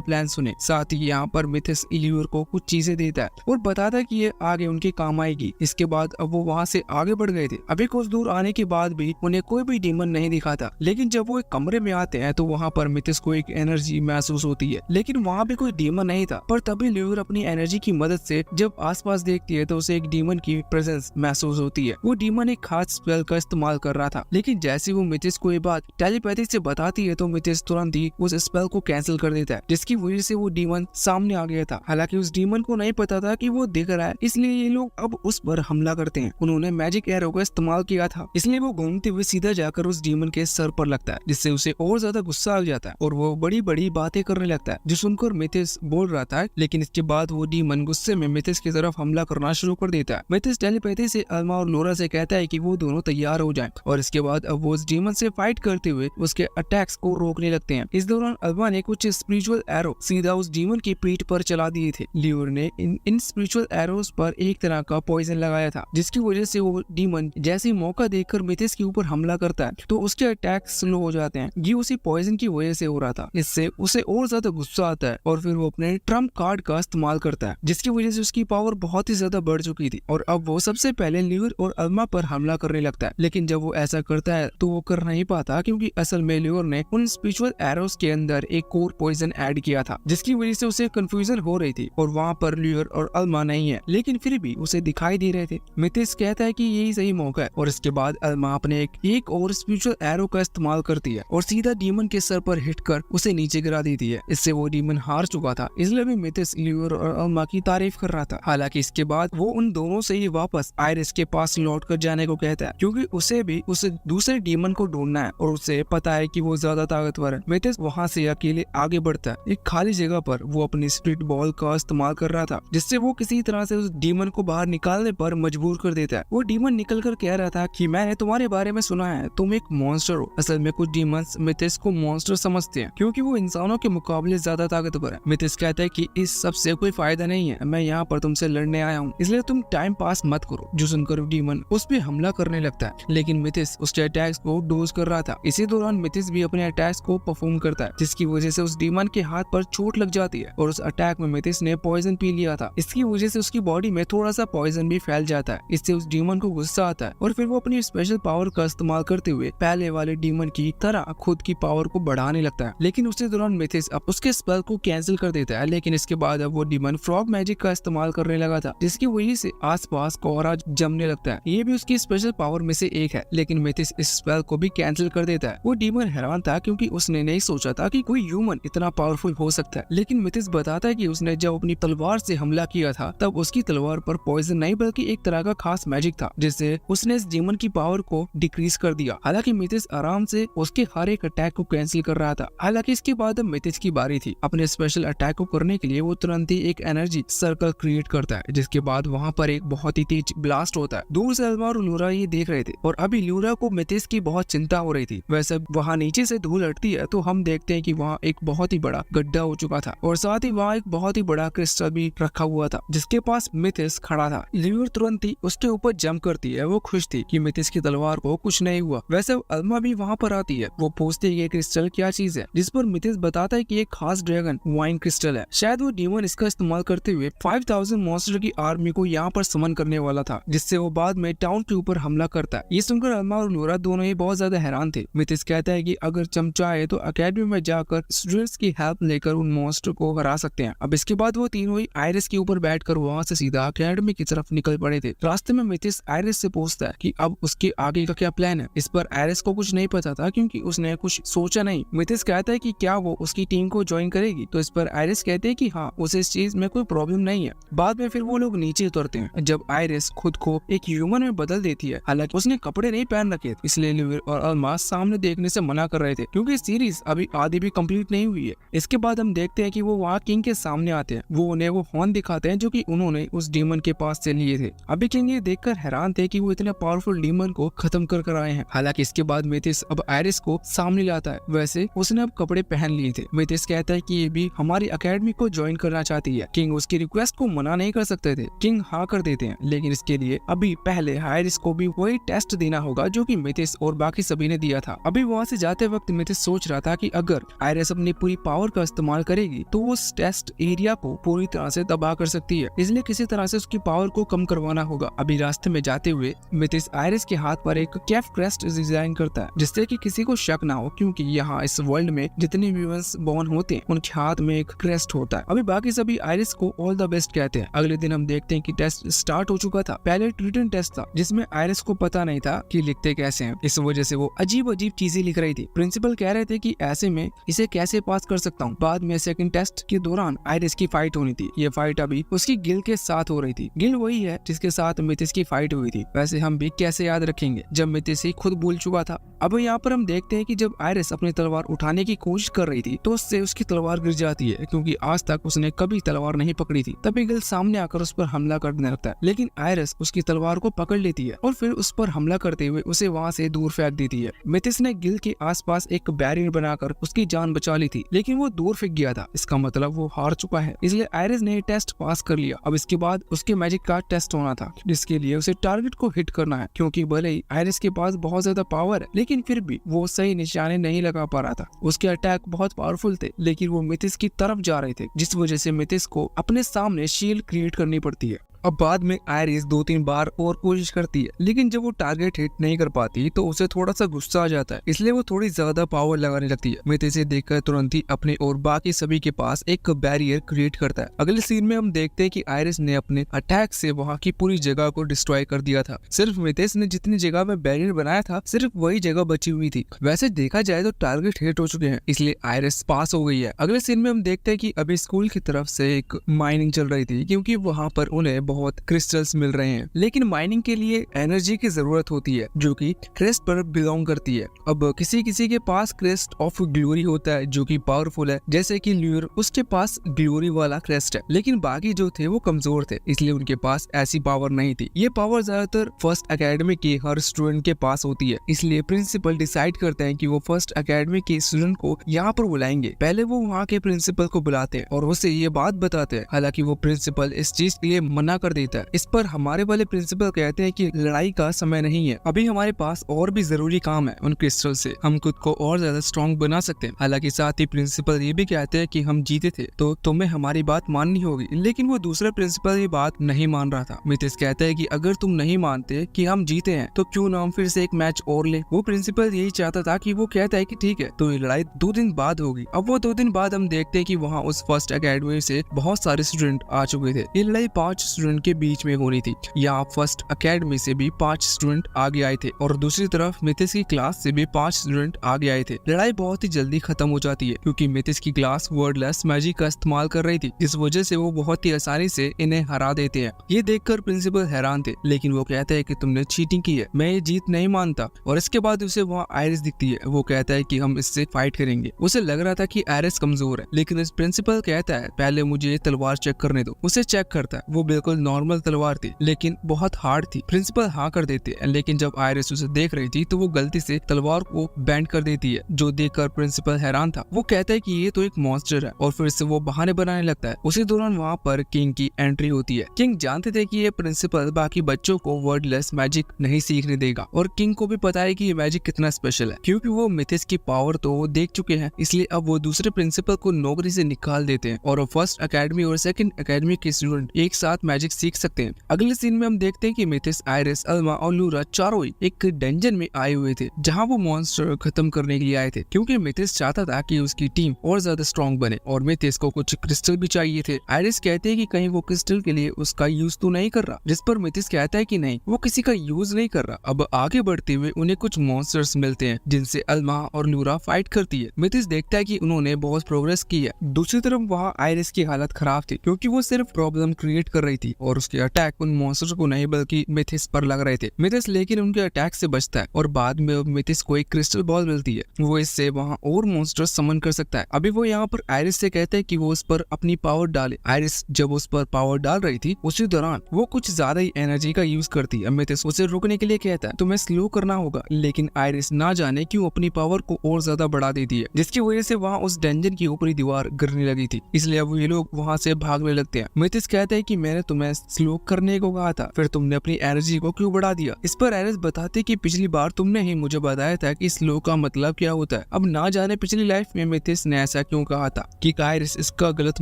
प्लान सुने। साथ ही यहाँ पर मिथिस इल्यूर को कुछ चीजें देता है और बताता है कि ये आगे उनके काम आएगी। इसके बाद अब वो वहाँ से आगे बढ़ गए थे। अभी कुछ दूर आने के बाद भी उन्हें कोई भी डीमन नहीं दिखा था, लेकिन जब वो एक कमरे में आते हैं तो वहाँ पर मिथिस को एक एनर्जी महसूस होती है, लेकिन वहाँ पे कोई डीमन नहीं था। पर तभी ल्यूर अपनी एनर्जी की मदद से जब आसपास देखती है तो उसे एक डीमन की प्रेजेंस महसूस होती है। वो डीमन एक खास स्पेल का इस्तेमाल कर रहा था, लेकिन जैसे वो मिथिस को ये बात टेलीपैथी से बताती है तो मिथिस तुरंत ही उस स्पेल को कैंसिल कर देता है, जिसकी वजह से वो डीमन सामने आ गया था। हालांकि उस डीमन को नहीं पता था कि वो दिख रहा है, इसलिए ये लोग अब उस पर हमला करते हैं। उन्होंने मैजिक एरो का इस्तेमाल किया था, इसलिए वो घूमते हुए सीधा जाकर उस डीमन के सर पर लगता है, जिससे उसे और ज्यादा गुस्सा आ जाता है और वो बड़ी बड़ी बातें करने लगता है, जो सुनकर मिथिस बोल रहा था। लेकिन इसके बाद वो डीमन गुस्से में मिथिस की तरफ हमला करना शुरू कर देता है। मिथिस टेलीपैथी से अल्मा और लोरा से कहता है कि वो दोनों तैयार हो जाएं, और इसके बाद अब वो उस डीमन से फाइट करते हुए उसके अटैक्स को रोकने लगते हैं। इस दौरान अल्मा ने कुछ स्पिरिचुअल एरो सीधा उस डीमन की पीठ पर चला दिए थे। ल्यूर ने इन स्पिरिचुअल एरोस पर एक तरह का पॉइजन लगाया था, जिसकी वजह से वो डीमन जैसे मौका देखकर मिथिस के ऊपर हमला करता है तो उसके अटैक स्लो हो जाते हैं। ये उसी पॉइजन की वजह से हो रहा था। इससे उसे और ज्यादा गुस्सा आता है और फिर वो अपने ट्रम्प कार्ड का इस्तेमाल करता है, जिसकी वजह से उसकी पावर बहुत ही ज्यादा बढ़ चुकी थी और अब वो सबसे पहले ल्यूर और अल्मा पर हमला करने लगता है। लेकिन जब वो ऐसा करता है तो वो कर नहीं पाता, क्योंकि असल में ल्यूर ने उन स्पिरिचुअल एरोस के अंदर एक कोर पॉइजन ऐड किया था, जिसकी वजह से उसे कंफ्यूजन हो रही थी और वहाँ पर ल्यूर और अल्मा नहीं है, लेकिन फिर भी उसे दिखाई दे रहे थे। मिथिस कहता है कि यही सही मौका है और इसके बाद अल्मा अपने एक और स्पिरिचुअल एरो का इस्तेमाल करती है और सीधा डीमन के सर पर हिट कर उसे नीचे गिरा देती है। इससे वो डीमन हार चुका था, इसलिए भी मिथिस ल्यूर और अल्मा की तारीफ कर रहा था। हालांकि इसके बाद वो उन दोनों से ही वापस आयरिस के पास लौट कर जाने को कहता है, क्योंकि उसे भी उस दूसरे डीमन को ढूंढना है और उसे पता है कि वो ज्यादा ताकतवर है। मिथिस वहाँ से अकेले आगे बढ़ता है। एक खाली जगह पर वो अपनी स्पिरिट बॉल का इस्तेमाल कर रहा था, जिससे वो किसी तरह से उस डीमन को बाहर निकालने पर मजबूर कर देता है। वो डीमन निकल कर कह रहा था कि मैंने तुम्हारे बारे में सुना है, तुम एक मॉन्स्टर हो। असल में कुछ डीमंस मिथिस को मॉन्स्टर समझते हैं, क्योंकि वो इंसानों के मुकाबले ज्यादा ताकतवर है। मिथिस कहता है कि इस सब से कोई फायदा नहीं है, मैं यहाँ पर तुमसे लड़ने आया हूँ, इसलिए तुम टाइम पास मत करो। जो सुनकर डीमन उस पर हमला करने लगता है, लेकिन मिथिस उसके अटैक्स को डोज कर रहा था। इसी दौरान मिथिस भी अपने अटैक्स को परफॉर्म करता है, जिसकी वजह से उस डीमन के हाथ पर चोट लग जाती है और उस अटैक में मिथिस ने पॉइजन पी लिया था। इसकी वजह से उसकी बॉडी में थोड़ा सा पॉइजन भी फैल जाता है। इससे उस डीमन को गुस्सा आता है और फिर वो अपनी स्पेशल पावर का इस्तेमाल करते हुए पहले वाले डीमन की तरह खुद की पावर को बढ़ाने लगता है। लेकिन उसी दौरान मिथिस अब उसके स्पेल को कैंसिल कर देता है। लेकिन इसके बाद अब वो डीमन फ्रॉग मैजिक का इस्तेमाल करने लगा था, जिसकी वजह से आसपास कोहरा जमने लगता है। ये भी उसकी स्पेशल पावर में से एक है, लेकिन मिथिस इस स्पेल को भी कैंसिल कर देता है। वो डीमन हैरान था, क्योंकि उसने नहीं सोचा था कि कोई ह्यूमन इतना पावरफुल हो सकता है। लेकिन मिथिस बताता है कि उसने जब अपनी तलवार से हमला किया था तब उसकी तलवार पर पॉइजन नहीं बल्कि एक तरह का खास मैजिक था, जिससे उसने इस डीमन की पावर को डिक्रीज कर दिया। हालांकि मिथिस आराम से उसके हर एक अटैक को कैंसिल कर रहा था। हालांकि इसके बाद अब मिथिस की बारी थी। अपने स्पेशल अटैक को करने के लिए वो तुरंत ही एक एनर्जी सर्कल क्रिएट करता है, जिसके बाद वहाँ पर एक बहुत ही तेज ब्लास्ट होता है। दूर से अल्मा और लूरा ये देख रहे थे और अभी लूरा को मिथिस की बहुत चिंता हो रही थी। वैसे वहाँ नीचे से धूल हटती है तो हम देखते हैं कि वहाँ एक बहुत ही बड़ा गड्ढा हो चुका था और साथ ही वहाँ एक बहुत ही बड़ा क्रिस्टल भी रखा हुआ था, जिसके पास मिथिस खड़ा था। ल्यूर तुरंत ही उसके ऊपर जंप करती है। वो खुश थी कि मिथिस की तलवार को कुछ नहीं हुआ। वैसे अल्मा भी वहाँ पर आती है। वो पूछती है कि क्रिस्टल क्या चीज है, जिस पर मिथिस बताता है कि एक खास ड्रैगन वाइन क्रिस्टल है। शायद वो डीमन इसका इस्तेमाल करते हुए 5000 मॉन्स्टर की आर्मी को यहाँ पर समन करने वाला था, जिससे वो बाद में टाउन के ऊपर हमला करता है। ये सुनकर अल्मा और लूरा दोनों ही बहुत ज्यादा हैरान थे। मिथिस कहता है कि अगर चम चाहे तो अकेडमी में जाकर स्टूडेंट्स की हेल्प लेकर उन मॉन्स्टर को हरा सकते हैं। अब इसके बाद वो तीनों ही आयरिस के ऊपर बैठकर वहाँ से सीधा अकेडमी की तरफ निकल पड़े थे। रास्ते में मिथिस आयरिस से पूछता है कि अब उसके आगे का क्या प्लान है। इस पर आयरिस को कुछ नहीं पता था, क्योंकि उसने कुछ सोचा नहीं। मिथिस कहता है कि क्या वो उसकी टीम को ज्वाइन करेगी, तो इस पर आयरिस कहते हैं कि हाँ, उसे इस चीज में कोई प्रॉब्लम नहीं है। बाद में फिर वो लोग नीचे उतरते हैं, जब आयरिस खुद को एक ह्यूमन में बदल देती है। हालांकि उसने कपड़े नहीं पहन रखे, इसलिए ल्यूर और अल्मा सामने देखने से मना कर रहे थे, क्योंकि सीरीज अभी आधी भी कंप्लीट नहीं हुई है। इसके बाद हम देखते हैं कि वो वहाँ किंग के सामने आते हैं। वो उन्हें वो हॉर्न दिखाते हैं जो कि उन्होंने उस डीमन के पास से लिए थे। अभी किंग ये देखकर हैरान थे कि वो इतने पावरफुल डीमन को खत्म कर आए हैं। हालांकि इसके बाद मिथिस अब आयरिस को सामने लाता है। वैसे उसने अब कपड़े पहन लिए थे। मिथिस कहता है कि ये भी हमारी अकेडमी को ज्वाइन करना चाहती है। किंग उसकी रिक्वेस्ट को मना नहीं कर सकते थे। किंग हाँ कर देते हैं, लेकिन इसके लिए अभी पहले आयरिस को भी वही टेस्ट देना होगा जो कि मिथिस और बाकी सभी ने दिया दिया था। अभी वहाँ से जाते वक्त मिथिस सोच रहा था कि अगर आयरिस अपनी पूरी पावर का इस्तेमाल करेगी तो वो उस टेस्ट एरिया को पूरी तरह से तबाह कर सकती है, इसलिए किसी तरह से उसकी पावर को कम करवाना होगा। अभी रास्ते में जाते हुए मिथिस आयरिस के हाथ पर एक कैफ क्रेस्ट डिजाइन करता है जिससे कि किसी को शक ना हो, क्योंकि यहाँ इस वर्ल्ड में जितने ह्यूमंस बॉर्न होते हैं उनके हाथ में एक क्रेस्ट होता है। अभी बाकी सभी आयरिस को ऑल द बेस्ट कहते हैं। अगले दिन हम देखते हैं कि टेस्ट स्टार्ट हो चुका था। पहले रिटन टेस्ट था जिसमें आयरिस को पता नहीं था कि लिखते कैसे हैं, इस वजह से वो अजीब अजीब चीजें लिख रही थी। प्रिंसिपल कह रहे थे कि ऐसे में इसे कैसे पास कर सकता हूँ। बाद में सेकंड टेस्ट के दौरान आयरिस की फाइट होनी थी। ये फाइट अभी उसकी गिल के साथ हो रही थी। गिल वही है जिसके साथ मिथिस की फाइट हुई थी। वैसे हम भी कैसे याद रखेंगे जब मिथिस ही खुद भूल चुका था। अब यहाँ पर हम देखते हैं कि जब आयरिस अपनी तलवार उठाने की कोशिश कर रही थी तो उससे उसकी तलवार गिर जाती है, क्योंकि आज तक उसने कभी तलवार नहीं पकड़ी थी। तभी गिल सामने आकर उस पर हमला करने लगता है, लेकिन आयरिस उसकी तलवार को पकड़ लेती है और फिर उस पर हमला करते हुए उसे वहाँ से दूर फेंक देती है। मिथिस ने गिल के आसपास एक बैरियर बनाकर उसकी जान बचा ली थी, लेकिन वो दूर फेंक गया था। इसका मतलब वो हार चुका है, इसलिए आयरिस ने टेस्ट पास कर लिया। अब इसके बाद उसके मैजिक का टेस्ट होना था, जिसके लिए उसे टारगेट को हिट करना है, क्योंकि भले ही आयरिस के पास बहुत ज्यादा पावर है लेकिन फिर भी वो सही निशाने नहीं लगा पा रहा था। उसके अटैक बहुत पावरफुल थे लेकिन वो मिथिस की तरफ जा रहे थे, जिस वजह से मिथिस को अपने सामने शील्ड क्रिएट करनी पड़ती है। अब बाद में आयरिस 2-3 बार और कोशिश करती है, लेकिन जब वो टारगेट हिट नहीं कर पाती तो उसे थोड़ा सा गुस्सा आ जाता है, इसलिए वो थोड़ी ज्यादा पावर लगाने लगती है। मिथिस इसे देखकर तुरंत ही अपने और बाकी सभी के पास एक बैरियर क्रिएट करता है। अगले सीन में हम देखते हैं कि आयरिस ने अपने अटैक से वहाँ की पूरी जगह को डिस्ट्रॉय कर दिया था। सिर्फ मिथिस ने जितनी जगह में बैरियर बनाया था सिर्फ वही जगह बची हुई थी। वैसे देखा जाए तो टारगेट हिट हो चुके हैं, इसलिए आयरिस पास हो गई है। अगले सीन में हम देखते हैं कि अभी स्कूल की तरफ से एक माइनिंग चल रही थी, क्योंकि वहाँ पर उन्हें बहुत क्रिस्टल्स मिल रहे हैं, लेकिन माइनिंग के लिए एनर्जी की जरूरत होती है जो कि क्रेस्ट पर बिलोंग करती है। अब किसी किसी के पास क्रेस्ट ऑफ ग्लोरी होता है जो कि पावरफुल है, जैसे कि ल्यूर, उसके पास ग्लोरी वाला क्रेस्ट है, लेकिन बाकी जो थे वो कमजोर थे, इसलिए उनके पास ऐसी पावर नहीं थी। ये पावर ज्यादातर फर्स्ट एकेडमी के हर स्टूडेंट के पास होती है, इसलिए प्रिंसिपल डिसाइड करते हैं कि वो फर्स्ट एकेडमी के स्टूडेंट को यहाँ पर बुलाएंगे। पहले वो वहाँ के प्रिंसिपल को बुलाते हैं और उसे ये बात बताते हैं, हालांकि वो प्रिंसिपल इस चीज के लिए मना कर देता है। इस पर हमारे वाले प्रिंसिपल कहते हैं कि लड़ाई का समय नहीं है, अभी हमारे पास और भी जरूरी काम है। उन क्रिस्टल से हम खुद को और ज्यादा स्ट्रॉन्ग बना सकते हैं। हालांकि साथ ही प्रिंसिपल ये भी कहते हैं कि हम जीते थे तो तुम्हें हमारी बात माननी होगी, लेकिन वो दूसरा प्रिंसिपल ये बात नहीं मान रहा था। मिथिस कहता है कि अगर तुम नहीं मानते कि हम जीते हैं तो क्यों ना हम फिर से एक मैच और ले। वो प्रिंसिपल यही चाहता था कि वो कहता है कि ठीक है, तो ये लड़ाई 2 दिन बाद होगी। अब वो 2 दिन बाद हम देखते हैं कि वहाँ उस फर्स्ट एकेडमी से बहुत सारे स्टूडेंट आ चुके थे। ये लड़ाई 5 स्टूडेंट के बीच में होनी थी। यहाँ फर्स्ट एकेडमी से भी 5 स्टूडेंट आगे आए थे और दूसरी तरफ मिथिस की क्लास से भी 5 स्टूडेंट आगे आए थे। लड़ाई बहुत ही जल्दी खत्म हो जाती है, क्योंकि मिथिस की क्लास वर्डलेस मैजिक का इस्तेमाल कर रही थी, जिस वजह से वो बहुत ही आसानी से इन्हें हरा देते हैं। ये देखकर प्रिंसिपल हैरान थे, लेकिन वो कहते हैं कि तुमने चीटिंग की है, मैं ये जीत नहीं मानता। और इसके बाद उसे वहाँ आयरिस दिखती है। वो कहता है कि हम इससे फाइट करेंगे। उसे लग रहा था कि आयरिस कमजोर है, लेकिन इस प्रिंसिपल कहता है पहले मुझे ये तलवार चेक करने दो। उसे चेक करता है, वो बिल्कुल नॉर्मल तलवार थी, लेकिन बहुत हार्ड थी। प्रिंसिपल हाँ कर देते हैं, लेकिन जब आयरिस उसे देख रही थी तो वो गलती से तलवार को बेंड कर देती है, जो देखकर प्रिंसिपल हैरान था। वो कहता है कि ये तो एक मॉन्स्टर है और फिर से वो बहाने बनाने लगता है। उसी दौरान वहाँ पर किंग की एंट्री होती है। किंग जानते थे कि ये प्रिंसिपल बाकी बच्चों को वर्डलेस मैजिक नहीं सीखने देगा, और किंग को भी पता है कि ये मैजिक कितना स्पेशल है, क्योंकि वो मिथिस की पावर तो वो देख चुके हैं। इसलिए अब वो दूसरे प्रिंसिपल को नौकरी से निकाल देते हैं और फर्स्ट एकेडमी और सेकंड एकेडमी के स्टूडेंट एक साथ मैजिक सीख सकते हैं। अगले सीन में हम देखते हैं कि मिथिस, आयरिस, अल्मा और लूरा चारों ही एक डंजन में आए हुए थे, जहां वो मॉन्स्टर खत्म करने के लिए आए थे, क्योंकि मिथिस चाहता था कि उसकी टीम और ज्यादा स्ट्रॉन्ग बने और मिथिस को कुछ क्रिस्टल भी चाहिए थे। आयरिस कहते हैं कि कहीं वो क्रिस्टल के लिए उसका यूज तो नहीं कर रहा, जिस पर मिथिस कहता है कि नहीं, वो किसी का यूज नहीं कर रहा। अब आगे बढ़ते हुए उन्हें कुछ मॉन्स्टर्स मिलते हैं, जिनसे अल्मा और लूरा फाइट करती है। मिथिस देखता है कि उन्होंने बहुत प्रोग्रेस की है। दूसरी तरफ वहाँ आयरिस की हालत खराब थी, क्योंकि वो सिर्फ प्रॉब्लम क्रिएट कर रही थी और उसके अटैक उन मॉन्स्टर्स को नहीं बल्कि मिथिस पर लग रहे थे। मिथिस लेकिन उनके अटैक से बचता है और बाद में मिथिस को एक क्रिस्टल बॉल मिलती है। वो इससे वहाँ और मॉन्स्टर्स समन कर सकता है। अभी वो यहाँ पर आयरिस से कहता है कि वो उस पर अपनी पावर डाले। आयरिस जब उस पर पावर डाल रही थी उसी दौरान वो कुछ ज्यादा ही एनर्जी का यूज करती है। मिथिस उसे रोकने के लिए कहता है तुम्हें स्लो करना होगा, लेकिन आयरिस ना जाने क्यों अपनी पावर को और ज्यादा बढ़ा देती है, जिसकी वजह से वहाँ उस डंजन की ऊपरी दीवार गिरने लगी थी। इसलिए अब ये लोग वहाँ से भागने लगते हैं। मिथिस कहते हैं कि मैंने तुम्हें तुम्हें स्लो करने को कहा था, फिर तुमने अपनी एनर्जी को क्यों बढ़ा दिया। इस पर आयरिस बताते कि पिछली बार तुमने ही मुझे बताया था कि स्लो का मतलब क्या होता है। अब ना जाने पिछली लाइफ में मिथिस ने ऐसा क्यों कहा था कि आयरिस इसका गलत